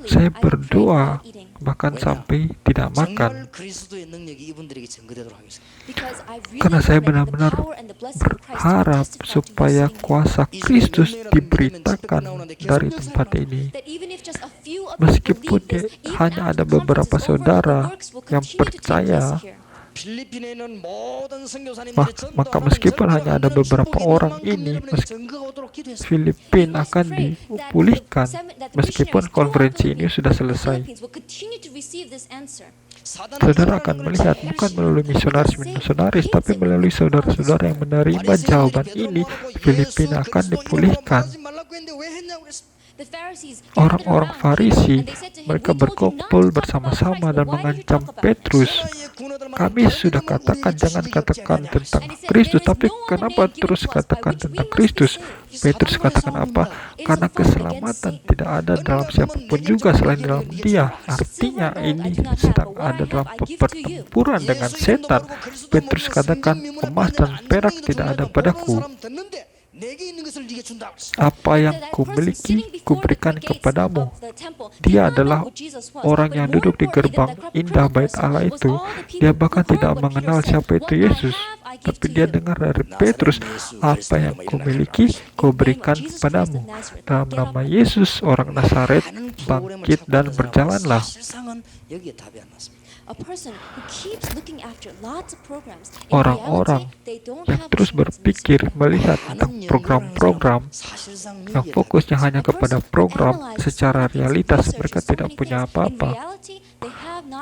Saya berdoa bahkan sampai tidak makan. Karena saya benar-benar berharap supaya kuasa Kristus diberitakan dari tempat ini. Meskipun hanya ada beberapa saudara yang percaya, maka meskipun hanya ada beberapa orang ini, Filipina akan dipulihkan meskipun konferensi ini sudah selesai. Saudara akan melihat bukan melalui misionaris, tapi melalui saudara-saudara yang menerima jawaban ini, Filipina akan dipulihkan. Orang-orang Farisi, mereka berkumpul bersama-sama dan mengancam Petrus. Kami sudah katakan jangan katakan tentang Kristus, tapi kenapa terus katakan tentang Kristus? Petrus katakan apa? Karena keselamatan tidak ada dalam siapapun juga selain dalam Dia. Artinya ini sedang ada dalam pertempuran dengan setan. Petrus katakan emas dan perak tidak ada padaku. Apa yang kumiliki, kuberikan kepadamu. Dia adalah orang yang duduk di gerbang indah bait Allah itu. Dia bahkan tidak mengenal siapa itu Yesus. Tapi dia dengar dari Petrus, apa yang kumiliki, kuberikan kepadamu. Dalam nama Yesus, orang Nazaret, bangkit dan berjalanlah. Orang-orang yang terus berpikir melihat tentang program-program yang fokusnya hanya kepada program, secara realitas mereka tidak punya apa-apa.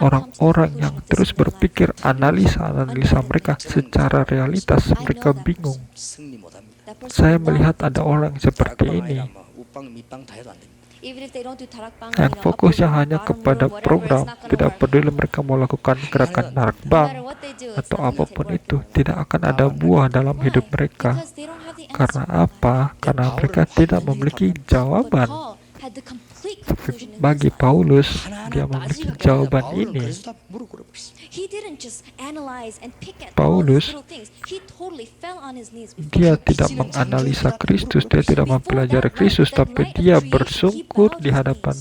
Orang-orang yang terus berpikir analisa mereka, secara realitas mereka bingung. Saya melihat ada orang seperti ini. 다락방 밑방 다 해도 안 됩니다. Even if they don't do tarakbang, Yang fokusnya upper hanya room, kepada bottom room, whatever, program, it's not gonna tidak work. peduli mereka mau lakukan gerakan No narakbang matter what they do, it's atau not gonna apapun work. itu, tidak akan ada buah dalam Why? hidup mereka. Because they don't have the Karena answer. apa? Karena mereka tidak memiliki But jawaban. Paul had the complete Tapi conclusion in bagi his life. Paulus, 하나하나 dia memiliki 따지니까 jawaban 바울은 ini. 그래서 다 무릎 꿇어버렸어. He didn't just analyze and pick at all Paulus, these little things. He totally fell on his knees before Dia God. tidak menganalisa Kristus, dia tidak mempelajari Kristus, tapi dia bersungkur di hadapan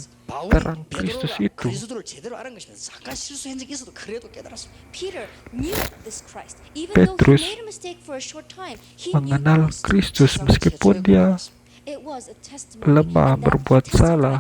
terang Kristus 베드로가 itu. 그리스도를 제대로 알은 것입니다. 잠깐 실수한 적이 있어도 그래도 깨달았습니다. Peter knew this Christ. Even though Petrus he made a mistake for a short time, he knew mengenal Christ. Kristus meskipun dia It was a testimony, lemah, and that berbuat testimony salah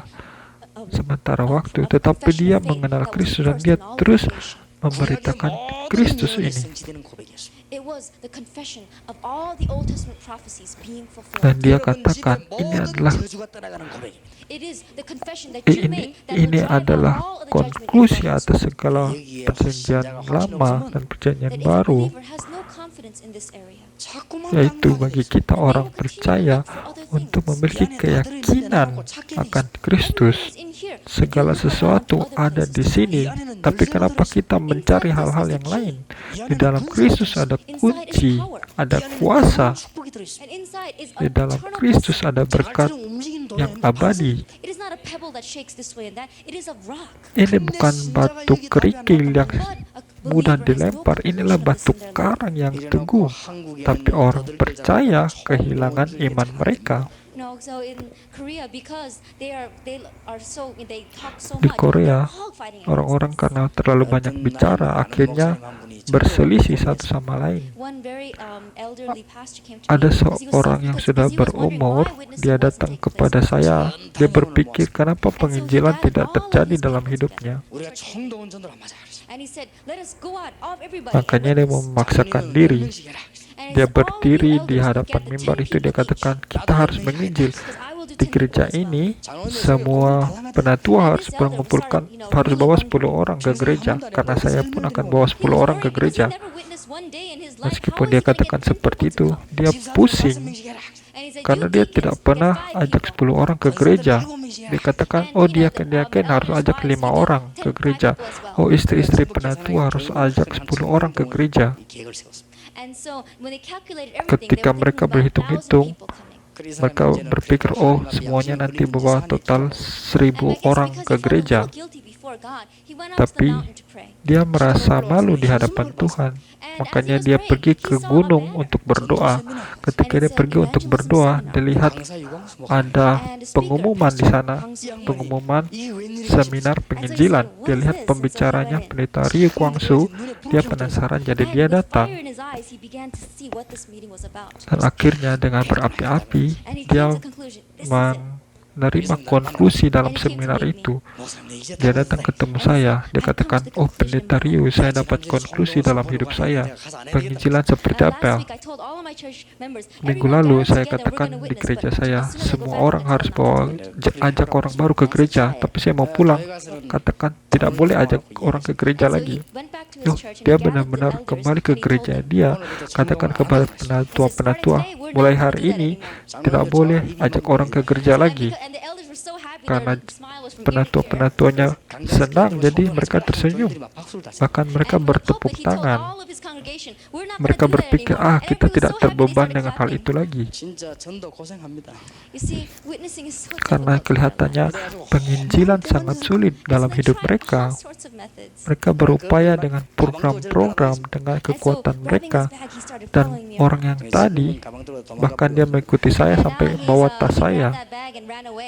of- sementara waktu, of tetapi confession dia of faith mengenal that was Kristus dan first dia in all terus creation. memberitakan Kristus ini. 성취되는 고백이었습니다. It was the confession of all the Old Testament prophecies being fulfilled. Dan dia 여러분 katakan 집에 ini 모든 adalah 저주가 떠나가는 고백입니다. It is the confession that you make that will ini drive out adalah all of the judgment in konklusi your atas lives. segala perjanjian lama dan perjanjian That if a baru, believer has no confidence in this area, 자꾸만 yaitu 당당하게 bagi 됐어요. kita orang percaya untuk memiliki keyakinan akan Kristus. everything is in here. Segala You look around sesuatu other ada di places. sini, tapi kenapa kita mencari hal-hal yang lain? Di dalam Kristus ada kunci, ada kuasa. 축복이 들어있습니다. And inside is Di an dalam eternal Kristus blessing. ada berkat 갈대로 움직이는 yang 돌아다니는 abadi. It is not a pebble that shakes this way and that. It is a rock. Ini bukan batu kerikil yang mudah dilempar, inilah batu karang yang teguh. Tapi orang percaya kehilangan iman mereka. No, so in Korea, because they talk so Di much, Korea, they're hog-fighting against orang-orang us. karena terlalu banyak bicara, akhirnya berselisih satu sama lain. One very elderly pastor came to Ada me because he was seorang so- yang because sudah he was wondering berumur, why witnessing dia wasn't datang taking kepada place. saya. Dia berpikir kenapa penginjilan tidak terjadi dalam hidupnya. 우리가 청도 온전으로 안 맞아. And he said, "Let us go out of everybody." Makanya dia memaksakan diri. Dia berdiri di hadapan mimbar itu, dia katakan kita harus menginjil. Di gereja ini, semua penatua harus harus bawa 10 orang ke gereja, karena saya pun akan bawa 10 orang ke gereja. Meskipun dia katakan seperti itu, dia pusing karena dia tidak pernah ajak 10 orang ke gereja. Dia katakan, oh dia yakin harus ajak 5 orang ke gereja. Oh istri-istri penatua harus ajak 10 orang ke gereja. Ketika mereka berhitung-hitung, Mereka berpikir, oh semuanya nanti bawa total 1.000 orang ke gereja. Tapi dia merasa malu di hadapan Tuhan. Makanya dia pergi ke gunung untuk berdoa. Ketika dia pergi untuk berdoa, dia lihat ada pengumuman di sana, pengumuman seminar penginjilan. Dia lihat pembicaranya pendeta Ryu Kwangsu. Dia penasaran, jadi dia datang. Dan akhirnya dengan berapi-api, dia menerima konklusi dalam seminar itu. Dia datang ketemu saya, dia katakan, oh pendeta Ryu, saya dapat konklusi dalam hidup saya. Penginjilan seperti apa? Minggu lalu saya katakan di gereja saya, semua orang harus ajak orang baru ke gereja, tapi saya mau pulang. Katakan, tidak boleh ajak orang ke gereja lagi. Loh, dia benar-benar kembali ke gereja dia. Katakan kepada penatua-penatua, mulai hari ini tidak boleh ajak orang ke gereja lagi. Karena penatua-penatuanya senang, jadi mereka tersenyum. Bahkan mereka bertepuk tangan. Mereka berpikir, kita tidak terbeban dengan hal itu lagi. Karena kelihatannya penginjilan sangat sulit dalam hidup mereka. Mereka berupaya dengan program-program, dengan kekuatan mereka. Dan orang yang tadi, bahkan dia mengikuti saya sampai bawa tas saya.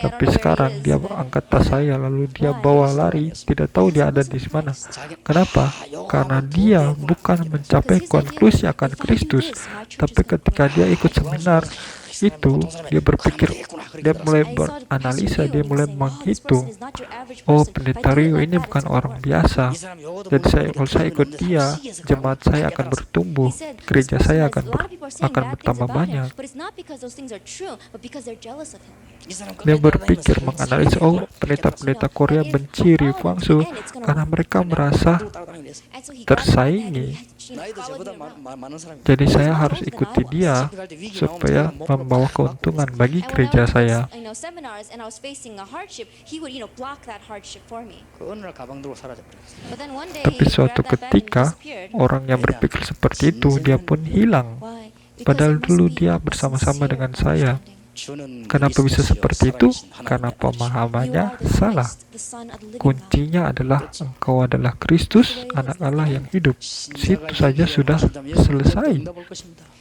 Tapi sekarang dia angkat tas saya, lalu dia bawa lari, tidak tahu dia ada di mana. Kenapa? Karena dia bukan mencapai konklusi akan Kristus, tapi ketika dia ikut seminar itu, dia berpikir, dia mulai beranalisa, dia mulai menghitung, oh pendeta Ryu ini bukan orang biasa, jadi kalau saya ikut dia, jemaat saya akan bertumbuh, gereja saya akan bertambah banyak. Dia berpikir, menganalisa, oh pendeta-pendeta Korea benci Ryu Kwangsu karena mereka merasa tersaingi. 나이도 저보다 많은 사람이. Jadi saya harus ikuti dia supaya membawa keuntungan bagi gereja saya. Seminars and I was facing a hardship, he would block that hardship for me. 그 어느 날 가방 들고 사라져 버렸어요. But then one day Tapi he suatu grabbed that bag and ketika disappeared. orang yang berpikir seperti itu dia pun hilang. Why? Because Padahal it must dulu be dia a bersama-sama sincere dengan saya. understanding. 주는 Kenapa bisa 그리스도시요 seperti itu? 살아계신 Karena 하나님의 아들이시오. You pemahamannya are the salah. Christ, the Son of the living God. Kuncinya adalah engkau adalah Kristus, anak Allah yang hidup. Situ saja sudah selesai.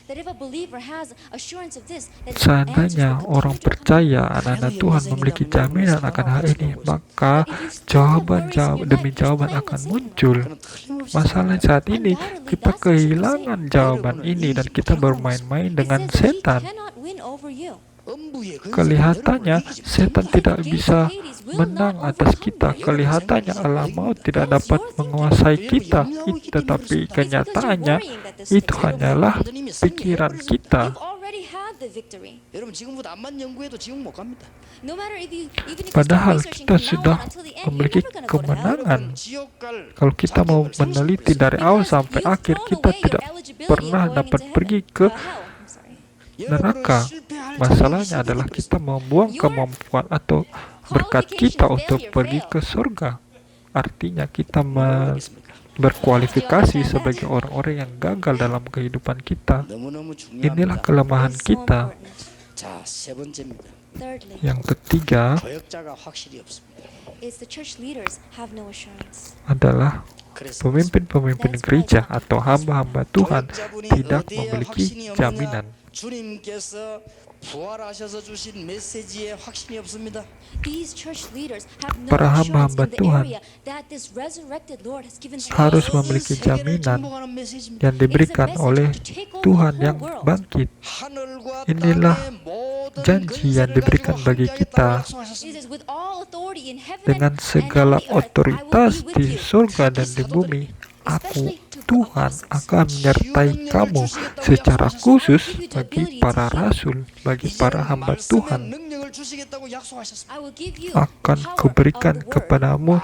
That if a believer has assurance of this, that Seandainya answers will orang continue to come. percaya anak-anak Tuhan memiliki jaminan akan hal ini, maka jawaban demi jawaban akan muncul. Masalah saat ini, kita kehilangan jawaban ini dan kita bermain-main dengan It says that he setan. cannot win over you. Kelihatannya setan tidak bisa menang atas kita. Kelihatannya alam maut tidak dapat menguasai kita. Tetapi kenyataannya itu hanyalah pikiran kita. You've already had the victory. 여러분 지금부터 암만 연구해도 지금 못 갑니다. No matter even if you Padahal start researching kita from now sudah on until the end, memiliki you're never gonna go to hell. kemenangan. 지옥 갈 Kalau kita mau meneliti dari awal sampai You've akhir, thrown kita away tidak your eligibility pernah of going dapat into pergi heaven. ke Hell. I'm sorry. neraka. Masalahnya adalah kita membuang kemampuan atau berkat kita untuk pergi ke surga. Artinya kita berkualifikasi sebagai orang-orang yang gagal dalam kehidupan kita. 너무너무 중요합니다. Inilah kelemahan It's so kita. important. 자, 세 번째입니다. Thirdly, Yang ketiga 거역자가 확실히 없습니다. is the church leaders have no assurance. adalah 그래서 pemimpin-pemimpin gereja atau hamba-hamba Tuhan 거역자분이 tidak 어디에 memiliki 확신이 없느냐? jaminan. 주님께서 부활하셔서 주신 메시지에 확신이 없습니다. These church leaders have no Para assurance hamba-hamba in the Tuhan area that this resurrected Lord has given to harus us. memiliki 세계를 jaminan 정복하는 메시지입니다. yang diberikan oleh Tuhan yang bangkit. 하늘과 Inilah 땅의 모든 janji yang 근세를 diberikan 가지고 bagi 함께하겠다고 kita. It 약속하셨습니다. says, with all authority in heaven Dengan and segala on the earth, I will otoritas be with di you. surga dan di bumi, aku, Tuhan, akan menyertai kamu secara khusus bagi para rasul, bagi para hamba 말씀의 Tuhan. 능력을 주시겠다고 약속하셨습니다. I will give you Akan power kuberikan of the word. kepadamu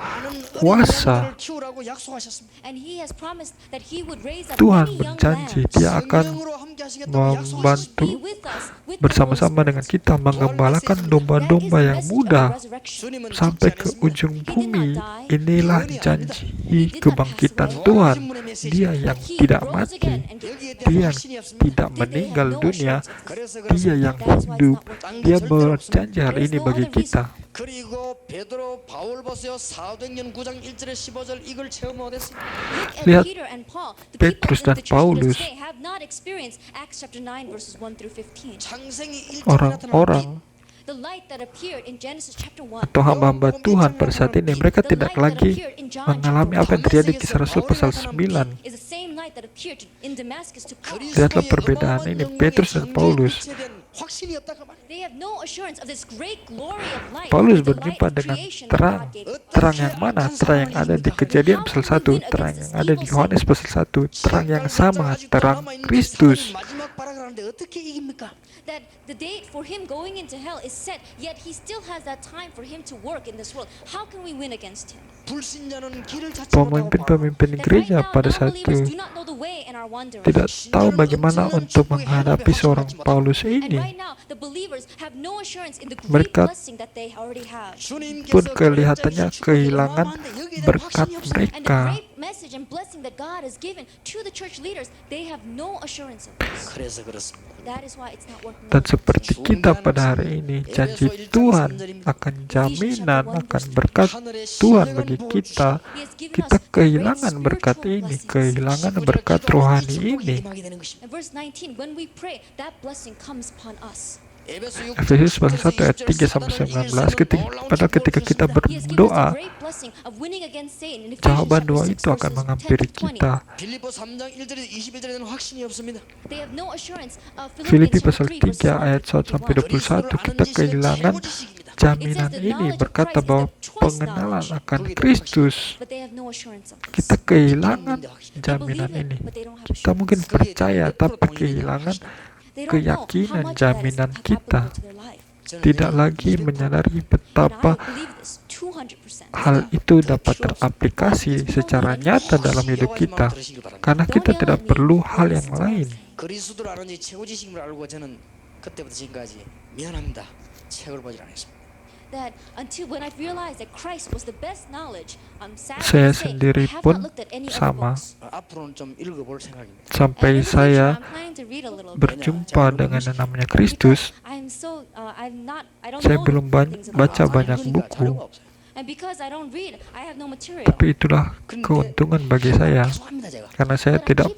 kuasa. 키우라고 약속하셨습니다. And he has promised that he would raise up Tuhan many young berjanji lambs. dia akan 성령으로 함께 하시겠다고 membantu Be with us with the bersama-sama Holy dengan Spirit. kita menggembalakan domba-domba That is the yang message of muda the resurrection. 주님은 sampai 죽지 ke 않았습니다. ujung bumi. Inilah janji kebangkitan pass away. Tuhan. Dia yang He tidak rose mati, again and 여기에 대한 dia yang 확신이 없습니다. tidak meninggal dunia, 그래서 dia yang hidup. Dia berjanji hal ini bagi kita. 그리고 베드로 바울 보세요. 사도행전 9장 1절에 15절 이걸 체험 못했습니다. Look at Lihat Peter and Paul. The Petrus people, dan the church leaders Paulus. today have not experienced Acts chapter 9 verses 1 through 15. 창세기 1절에 나타난 Orang-orang The light that appeared in Genesis chapter 1. atau hamba-hamba Tuhan pada saat ini, mereka tidak lagi mengalami apa yang terjadi di Kisah Rasul pasal 9. Is the same light that appeared in Damascus to Paul. Lihatlah perbedaan ini, Petrus dan Paulus. 확신이 없다가 말이에요. They have no assurance of this great glory of light. Paulus the light berjumpa of dengan creation that terang. God gave. Terang yang mana? Terang yang ada di Kejadian pasal 1, terang yang ada di Yohanes pasal 1, terang yang sama, terang Kristus. 마지막 발악을 하는데 어떻게 이깁니까? That the date for him going into hell is set, yet he still has that time for him to work in this world. How can we win against him? 불신자는 길을 찾지 못하고 Pemimpin-pemimpin That gereja right now, pada saat unbelievers itu do not know the way and are wandering. tidak tahu bagaimana untuk menghadapi seorang Paulus And ini. right now, the believers have no assurance in the great Mereka blessing that they already have. pun kelihatannya kehilangan berkat And the mereka. great message and blessing that God has given to the church leaders, they have no assurance of this. 그래서 그렇습니다. That is why it's not working. Dan out. seperti kita pada hari ini, janji Tuhan akan jaminan, akan berkat Tuhan bagi kita. He has given Kita us great kehilangan berkat spiritual ini, blessings. kehilangan berkat rohani ini. And verse 19, when we pray, that blessing comes upon us. Efesus pasal 1 ayat 3 sampai 19. Padahal ketika kita He has given us berdoa, a great blessing of winning against Satan. In Ephesians jawaban chapter doa 6, itu akan verses menghampiri 10 to 20. kita. 빌립보 3장 1절에 21절에는 확신이 없습니다. They have no assurance of Filipi Philippians pasal chapter 3, verses 3 ayat 1 sampai 21. 21, kita kehilangan jaminan ini, berkata bahwa pengenalan akan Kristus. But they have no assurance of this. Kita kehilangan They jaminan believe it, ini. but they don't have Kita mungkin percaya, tapi kehilangan They don't know how keyakinan much of that is jaminan applicable kita. to their life. tidak lagi menyadari betapa And I believe this 200%. hal itu dapat teraplikasi secara nyata dalam hidup kita, karena kita tidak perlu hal yang lain. 그리스도를 아는 지 최고 지식을 알고 저는 그때부터 지금까지 미안합니다. 책을 보질 않았습니다. That until when I realized that Christ was the best knowledge, I'm sad Saya to say sendiri I have pun not looked at any other sama. books. 앞으로는 좀 읽어볼 생각입니다. Sampai And in the future, saya I'm planning to read a little bit. berjumpa dengan yang namanya Kristus, I don't saya know belum things about baca it. banyak 읽으니까 buku. 자료가 없어요. And because I don't read, I have no material. Tapi itulah keuntungan bagi saya, 계속합니다 제가. karena saya tidak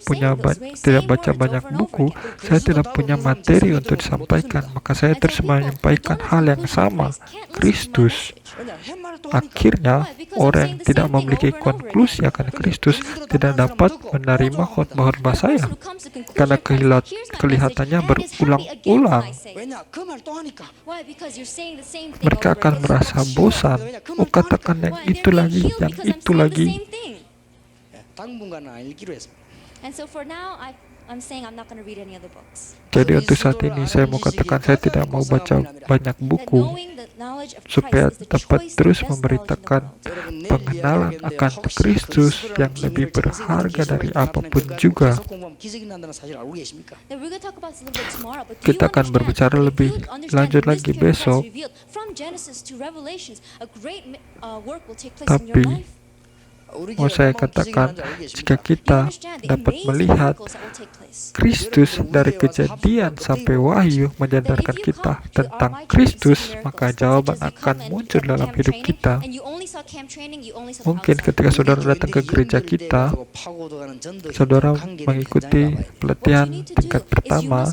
baca banyak buku, saya tidak punya materi untuk disampaikan, maka saya terus menyampaikan hal yang sama, Kristus. 왜냐 햇말을 또 하니까 Akhirnya, orang yang tidak memiliki konklusi akan Kristus tidak dapat menerima khotbah-khotbah saya, karena kelihatannya berulang-ulang. 왜냐 그 말 또 하니까 Mereka akan merasa bosan. Oh, katakan yang itu lagi, yang itu lagi. 당분간은 안 읽기로 했습니다. And so for now, I'm saying I'm not going to read any other books. Jadi untuk saat ini saya mau katakan saya tidak mau baca banyak That buku knowing the knowledge of supaya Christ is the dapat choice, terus the best memberitakan knowledge in the world. pengenalan akan Kristus yang lebih berharga dari apapun juga. 공부하면 기적이 난다는 사실 알고 계십니까? Now, we're going to talk about this a little bit tomorrow, but do Kita you akan understand berbicara that if lebih you understand lanjut the lagi mystery of Christ besok. revealed from Genesis to Revelations, a great work will take place in Tapi your life. mau saya katakan, jika kita dapat melihat Kristus dari kejadian sampai wahyu menyadarkan kita tentang Kristus, maka jawaban akan muncul dalam hidup kita. Mungkin ketika saudara datang ke gereja kita, saudara mengikuti pelatihan tingkat pertama,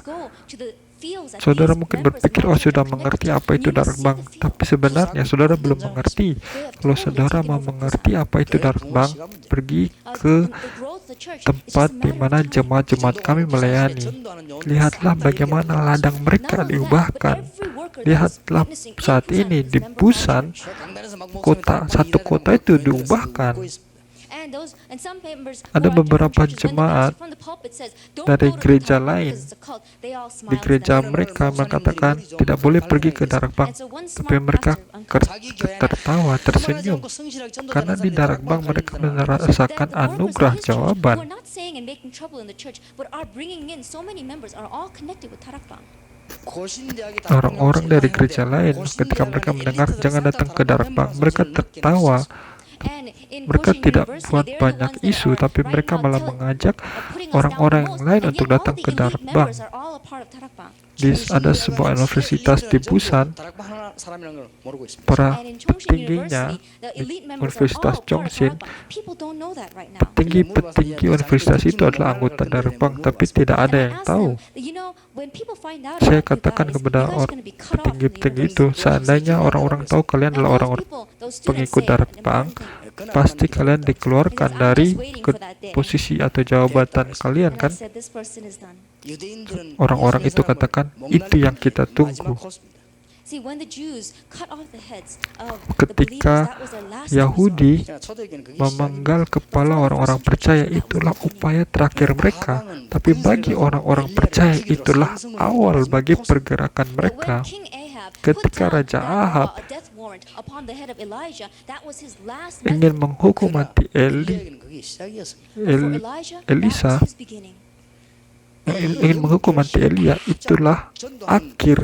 saudara mungkin berpikir, oh sudah mengerti apa itu darakbang, tapi sebenarnya saudara belum mengerti. Kalau saudara mau mengerti apa itu darakbang, pergi ke tempat di mana jemaat-jemaat kami melayani. Lihatlah bagaimana ladang mereka diubahkan. Lihatlah saat ini di Busan, satu kota itu diubahkan. Ada beberapa jemaat dari gereja lain. Di gereja mereka mengatakan tidak boleh pergi ke darakbang, tapi mereka tertawa, tersenyum, karena di darakbang mereka merasakan anugerah jawaban. Orang-orang dari gereja lain ketika mereka mendengar jangan datang ke darakbang, mereka tertawa. Mereka tidak buat banyak isu, tapi mereka malah mengajak orang-orang yang lain untuk datang ke darakbang. Ada sebuah universitas di Busan, para petingginya di Universitas Chongqing, petinggi universitas itu adalah anggota darakbang, tapi tidak ada yang tahu. Saya katakan kepada petinggi-petinggi itu, seandainya orang-orang tahu kalian adalah orang-orang pengikut darakbang, pasti kalian dikeluarkan dari posisi atau jabatan kalian, kan? Orang-orang itu katakan, itu yang kita tunggu. Ketika Yahudi memenggal kepala orang-orang percaya, itulah upaya terakhir mereka. Tapi bagi orang-orang percaya, itulah awal bagi pergerakan mereka. Ketika Raja Ahab ingin menghukum mati Elia, itulah akhir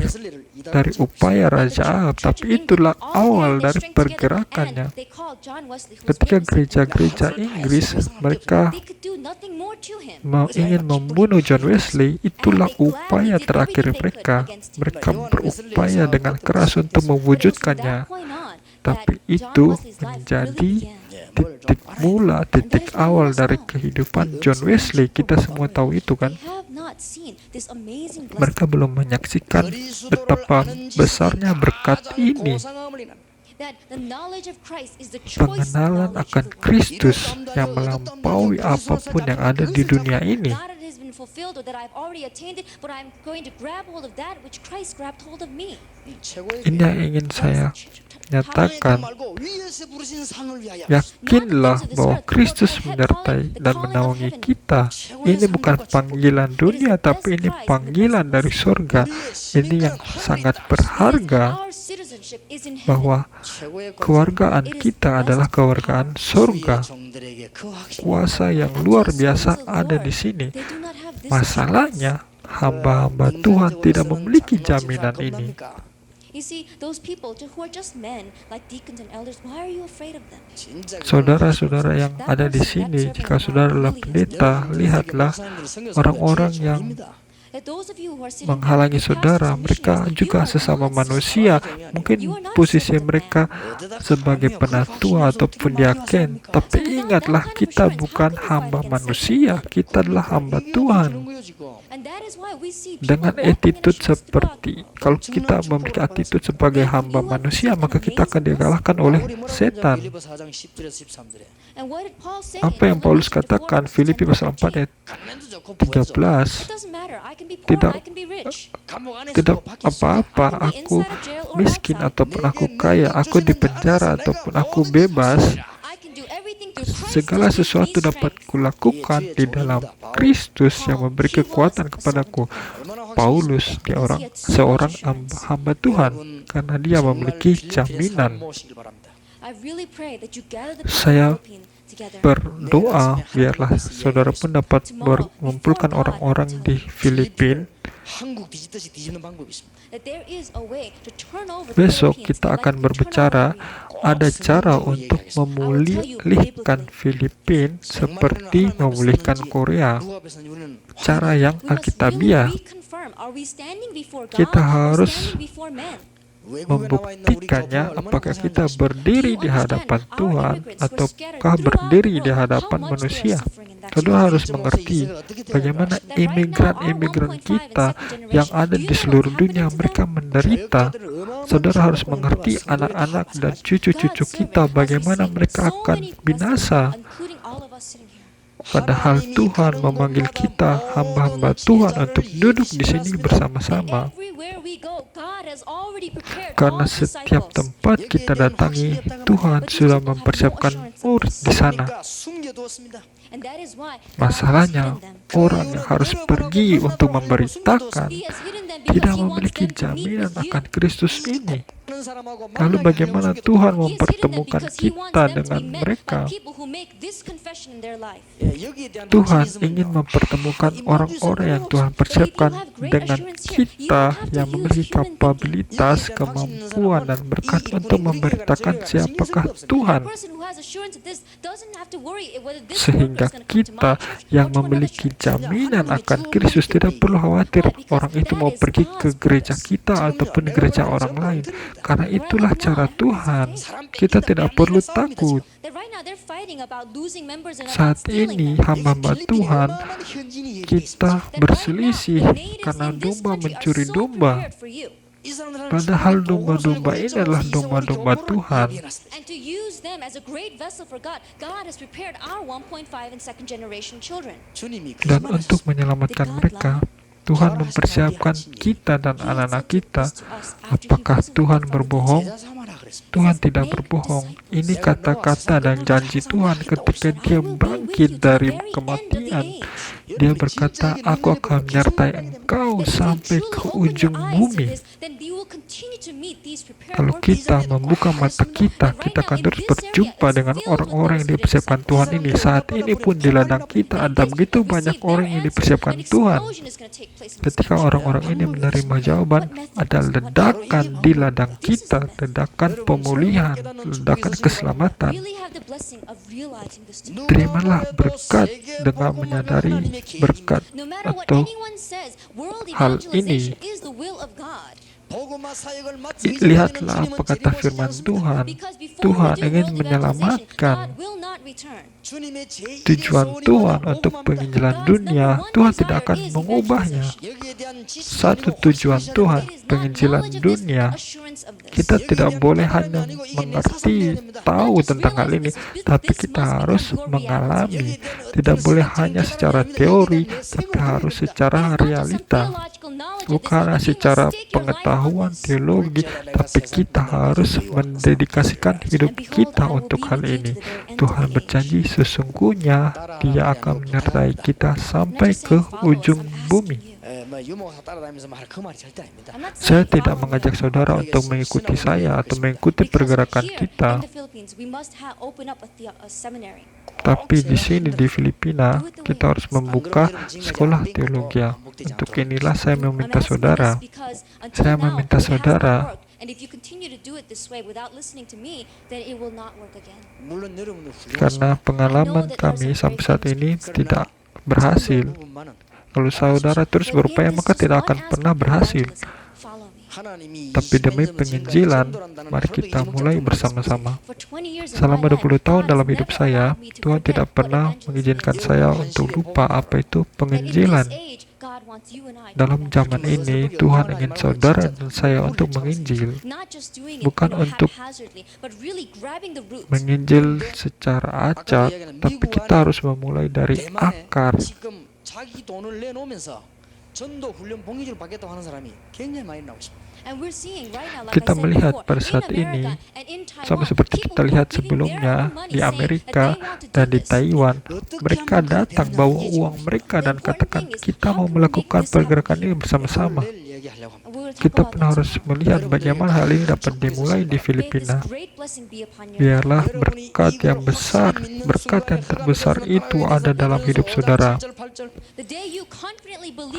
dari upaya Raja Ahab, tapi itulah awal dari pergerakannya. Ketika gereja-gereja Inggris mereka ingin membunuh John Wesley, itulah upaya terakhir mereka. Mereka berupaya dengan keras untuk mewujudkannya, tapi itu menjadi titik awal dari kehidupan John Wesley. Kita semua tahu itu, kan? Mereka belum menyaksikan betapa besarnya berkat ini. Pengenalan akan Kristus yang melampaui apapun yang ada di dunia ini. fulfilled or that I've already attained it, but I'm going to grab hold of that which Christ grabbed hold of me. 최고의 Ini yang ingin saya nyatakan. 말고 위에서 부르신 상을 위하여. Yakinlah bahwa Kristus menyertai dan menaungi kita. Ini bukan panggilan dunia, tapi ini panggilan dari surga. Ini yang sangat berharga, Our citizenship is in heaven. bahwa kewargaan kita adalah kewargaan surga. 종들에게 그 확신. Kuasa yang luar biasa ada di sini. They do not have this Masalahnya, hamba-hamba Tuhan tidak memiliki jaminan ini. You see, those people who are just men, like deacons and elders, why are you afraid of them? Saudara-saudara yang ada di sini, jika saudara adalah pendeta, lihatlah orang-orang yang That those of you who are sitting menghalangi down, saudara, mereka juga sesama manusia. Mungkin posisi mereka sebagai penatua ataupun diaken, tapi ingatlah, kita bukan hamba manusia, kita adalah hamba Tuhan. and that is why we see Dengan people walking in the attitude streets of seperti, kalau kita memiliki attitude sebagai hamba manusia, maka kita akan dikalahkan oleh setan. And what did Paul say? Apa yang Paulus katakan, Filipi pasal 4 ayat 13, It doesn't matter. I can be poor, Tidak- I can be rich. tidak apa-apa, aku miskin ataupun aku kaya, aku di penjara ataupun aku bebas, I can do everything through Christ segala who gives me sesuatu dapat strength. kulakukan di dalam Kristus yang memberi kekuatan kepadaku. Paulus, dia seorang hamba Tuhan, karena dia memiliki jaminan. I really pray that you gather the Saya people of Philippines together. Berdoa biarlah saudara pun dapat mengumpulkan orang-orang di Filipina. 한국 뒤집듯이 뒤집는 방법이 있습니다. That there is a way to turn over the Besok Philippines kita like akan you turn berbicara, over Korea. ada cara untuk memulihkan Filipina seperti memulihkan Korea. 누구 앞에서는 우리는 Cara yang We must alkitabiah. really reconfirm, are we standing before God Kita or harus standing before men? Membuktikannya apakah kita berdiri di hadapan Tuhan ataukah berdiri di hadapan manusia. Saudara harus mengerti bagaimana imigran-imigran kita yang ada di seluruh dunia, mereka menderita. Saudara harus mengerti anak-anak dan cucu-cucu kita bagaimana mereka akan binasa. Padahal Tuhan memanggil kita hamba-hamba Tuhan untuk duduk di sini bersama-sama. Karena setiap tempat kita datangi, Tuhan sudah mempersiapkan murid di sana. Masalahnya, orang yang harus pergi untuk memberitakan tidak memiliki jaminan akan Kristus ini. Lalu bagaimana Tuhan mempertemukan kita dengan mereka? Tuhan ingin mempertemukan orang-orang yang Tuhan persiapkan dengan kita yang memiliki kapabilitas, kemampuan, dan berkat untuk memberitakan siapakah Tuhan. Sehingga kita yang memiliki jaminan akan Kristus tidak perlu khawatir orang itu mau pergi ke gereja kita ataupun gereja orang lain. Karena itulah cara Tuhan. Kita tidak perlu takut. Saat ini hamba-hamba Tuhan, kita berselisih karena domba mencuri domba. Padahal domba-domba ini adalah domba-domba Tuhan. Dan untuk menyelamatkan mereka, Tuhan mempersiapkan kita dan anak-anak kita. Apakah Tuhan berbohong? Tuhan tidak berbohong. Ini kata-kata dan janji Tuhan ketika Dia bangkit dari kematian. Dia berkata, aku akan menyertai engkau sampai ke ujung bumi. Kalau kita membuka mata kita akan terus berjumpa dengan orang-orang yang dipersiapkan Tuhan ini. Saat ini pun di ladang kita ada begitu banyak orang yang dipersiapkan Tuhan. Ketika orang-orang ini menerima jawaban, ada ledakan di ladang kita, ledakan pemulihan, ledakan keselamatan. Terimalah berkat dengan menyadari berkat atau hal ini. Lihatlah apa kata firman Tuhan. Tuhan ingin menyelamatkan. Tujuan Tuhan untuk penginjilan dunia, Tuhan tidak akan mengubahnya. Satu tujuan Tuhan, penginjilan dunia. Kita tidak boleh hanya mengerti, tahu tentang hal ini, tapi kita harus mengalami. Tidak boleh hanya secara teori, tapi harus secara realita. Bukan secara pengetahuan teologi, tapi kita harus mendedikasikan hidup kita untuk hal ini. Tuhan berjanji sesungguhnya Dia akan menyertai kita sampai ke ujung bumi. Saya tidak mengajak saudara untuk mengikuti saya atau mengikuti pergerakan kita. Tapi di sini di Filipina, kita harus membuka sekolah teologi. Untuk inilah saya meminta saudara. Karena pengalaman kami sampai saat ini tidak berhasil. Kalau saudara terus berupaya, maka tidak akan pernah berhasil. Tapi demi penginjilan, mari kita mulai bersama-sama. Selama 20 tahun dalam hidup saya, Tuhan tidak pernah mengizinkan saya untuk lupa apa itu penginjilan. Dalam zaman ini, Tuhan ingin saudara dan saya untuk menginjil, bukan untuk menginjil secara acak, tapi kita harus memulai dari akar. Kita melihat pada saat ini, sama seperti kita lihat sebelumnya di Amerika dan di Taiwan, mereka datang bawa uang mereka dan katakan kita mau melakukan pergerakan ini bersama-sama. Kita pun harus melihat bagaimana hal ini dapat dimulai di Filipina. Biarlah berkat yang besar, berkat yang terbesar itu ada dalam hidup saudara.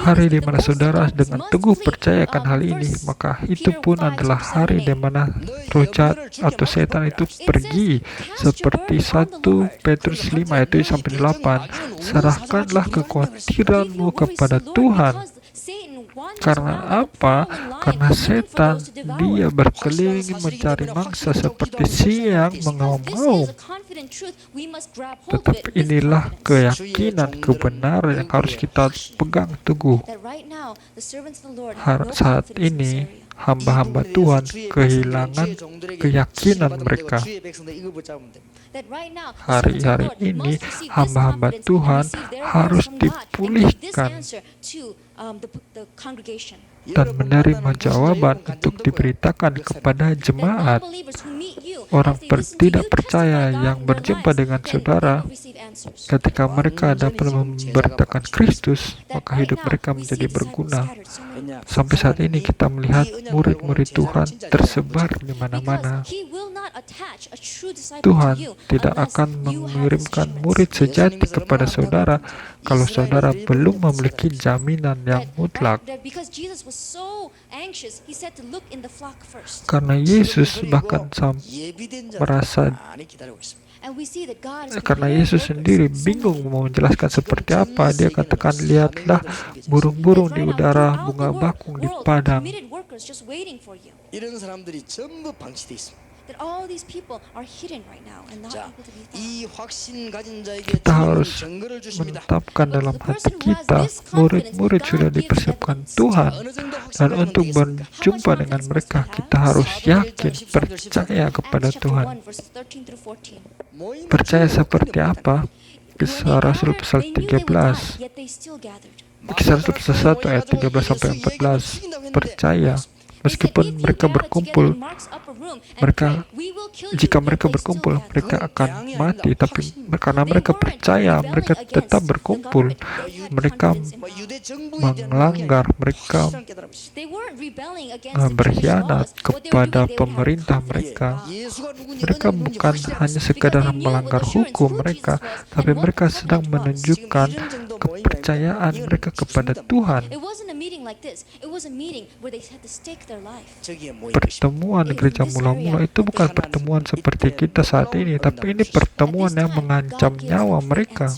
Hari di mana saudara dengan teguh percayakan hal ini, maka itu pun adalah hari di mana roh jahat atau setan itu pergi. Seperti 1 Petrus 5 ayat 7-8, serahkanlah kekhawatiranmu kepada Tuhan. Karena apa? Karena setan, dia berkeliling mencari mangsa seperti siang mengaum-ngaum. Tetapi inilah keyakinan, kebenaran yang harus kita pegang teguh. Saat ini, hamba-hamba Tuhan kehilangan keyakinan mereka. Hari-hari ini, hamba-hamba Tuhan harus dipulihkan dan menerima jawaban untuk diberitakan kepada jemaat. Orang tidak percaya yang berjumpa dengan saudara, ketika mereka dapat memberitakan Kristus, maka hidup mereka menjadi berguna. Sampai saat ini kita melihat murid-murid Tuhan tersebar di mana-mana. Tuhan tidak akan mengirimkan murid sejati kepada saudara kalau saudara belum memiliki jaminan yang mutlak. Karena Yesus bahkan merasa, karena Yesus sendiri bingung mau menjelaskan seperti apa. Dia katakan, lihatlah burung-burung di udara, bunga bakung di padang. Kita harus menetapkan dalam hati kita, murid-murid sudah dipersiapkan Tuhan, dan untuk berjumpa dengan mereka, kita harus yakin, percaya kepada Tuhan. Percaya seperti apa? Kisah Rasul pasal 13. Kisah Rasul pasal 1 ayat 13-14. Percaya. Meskipun mereka berkumpul, jika mereka berkumpul, mereka akan mati. Tapi karena mereka percaya, mereka tetap berkumpul. Mereka melanggar, mereka berkhianat kepada pemerintah mereka. Mereka bukan hanya sekadar melanggar hukum mereka, tapi mereka sedang menunjukkan kepercayaan mereka kepada Tuhan. Pertemuan gereja mula-mula itu bukan pertemuan seperti kita saat ini, tapi ini pertemuan yang mengancam nyawa mereka.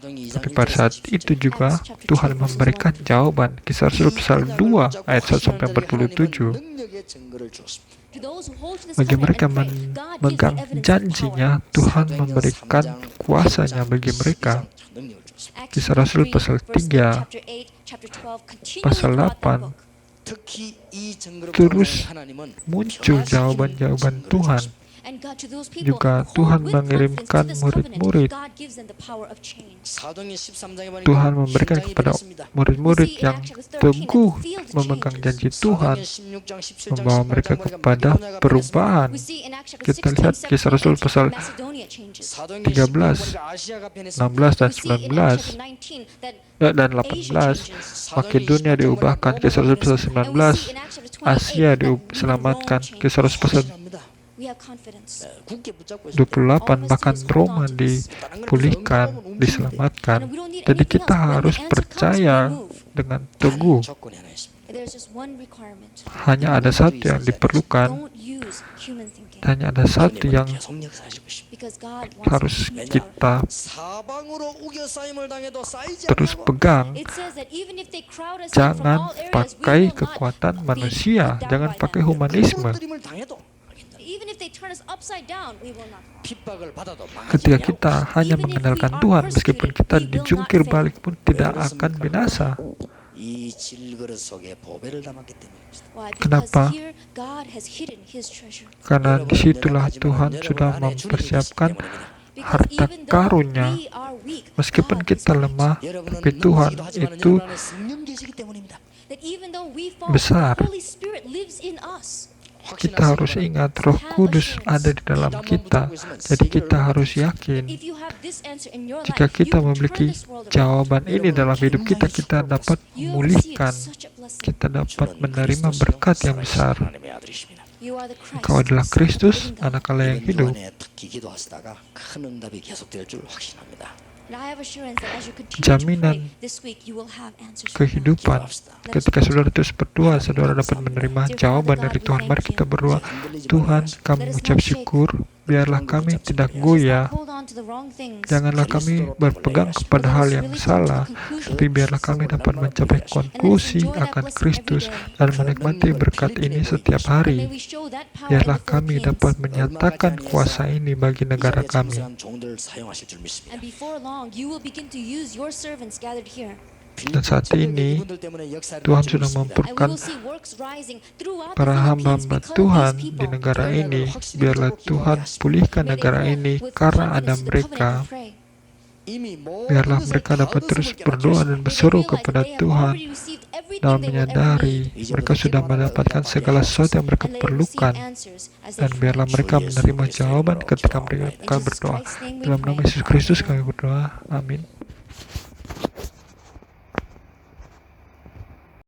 Tapi pada saat itu juga Tuhan memberikan jawaban. Kisah Rasul pasal 2 ayat 1-47. Bagi mereka memegang janjinya, Tuhan memberikan kuasanya bagi mereka. Kisah Rasul pasal 3, pasal 8, terus muncul jawaban-jawaban Tuhan. Juga Tuhan mengirimkan murid-murid. Tuhan memberikan kepada murid-murid yang teguh memegang janji Tuhan, membawa mereka kepada perubahan. Kita lihat Kisah Rasul pasal 13, 16 dan 19 dan 18. Makedonia diubahkan. Kisah Rasul pasal 19. Asia diselamatkan. Kisah Rasul pasal 28, bahkan Roma dipulihkan, diselamatkan. Jadi kita harus percaya dengan teguh. Hanya ada satu yang diperlukan, hanya ada satu yang harus kita terus pegang. Jangan pakai kekuatan manusia, jangan pakai humanisme. Ketika kita hanya mengandalkan Tuhan, meskipun kita dijungkir balik pun tidak akan binasa. Kenapa? Karena disitulah Tuhan sudah mempersiapkan harta karunnya. Meskipun kita lemah, tapi Tuhan itu besar. Kita harus ingat Roh Kudus ada di dalam kita. Jadi kita harus yakin, jika kita memiliki jawaban ini dalam hidup kita, kita dapat memulihkan, kita dapat menerima berkat yang besar. Engkau adalah Kristus, Anak Allah yang hidup. Jaminan kehidupan. Ketika saudara terus berdoa, saudara dapat menerima jawaban dari Tuhan. Mari kita berdoa. Tuhan, kami mengucap syukur, biarlah kami tidak goyah. Janganlah kami berpegang kepada hal yang salah, tapi biarlah kami dapat mencapai konklusi akan Kristus dan menikmati berkat ini setiap hari. Biarlah kami dapat menyatakan kuasa ini bagi negara kami. Dan saat ini Tuhan sudah memampukan para hamba-hamba Tuhan di negara ini. Biarlah Tuhan pulihkan negara ini karena ada mereka. Biarlah mereka dapat terus berdoa dan berseru kepada Tuhan dalam menyadari mereka sudah mendapatkan segala sesuatu yang mereka perlukan. Dan biarlah mereka menerima jawaban ketika mereka berdoa. Dalam nama Yesus Kristus kami berdoa. Amin.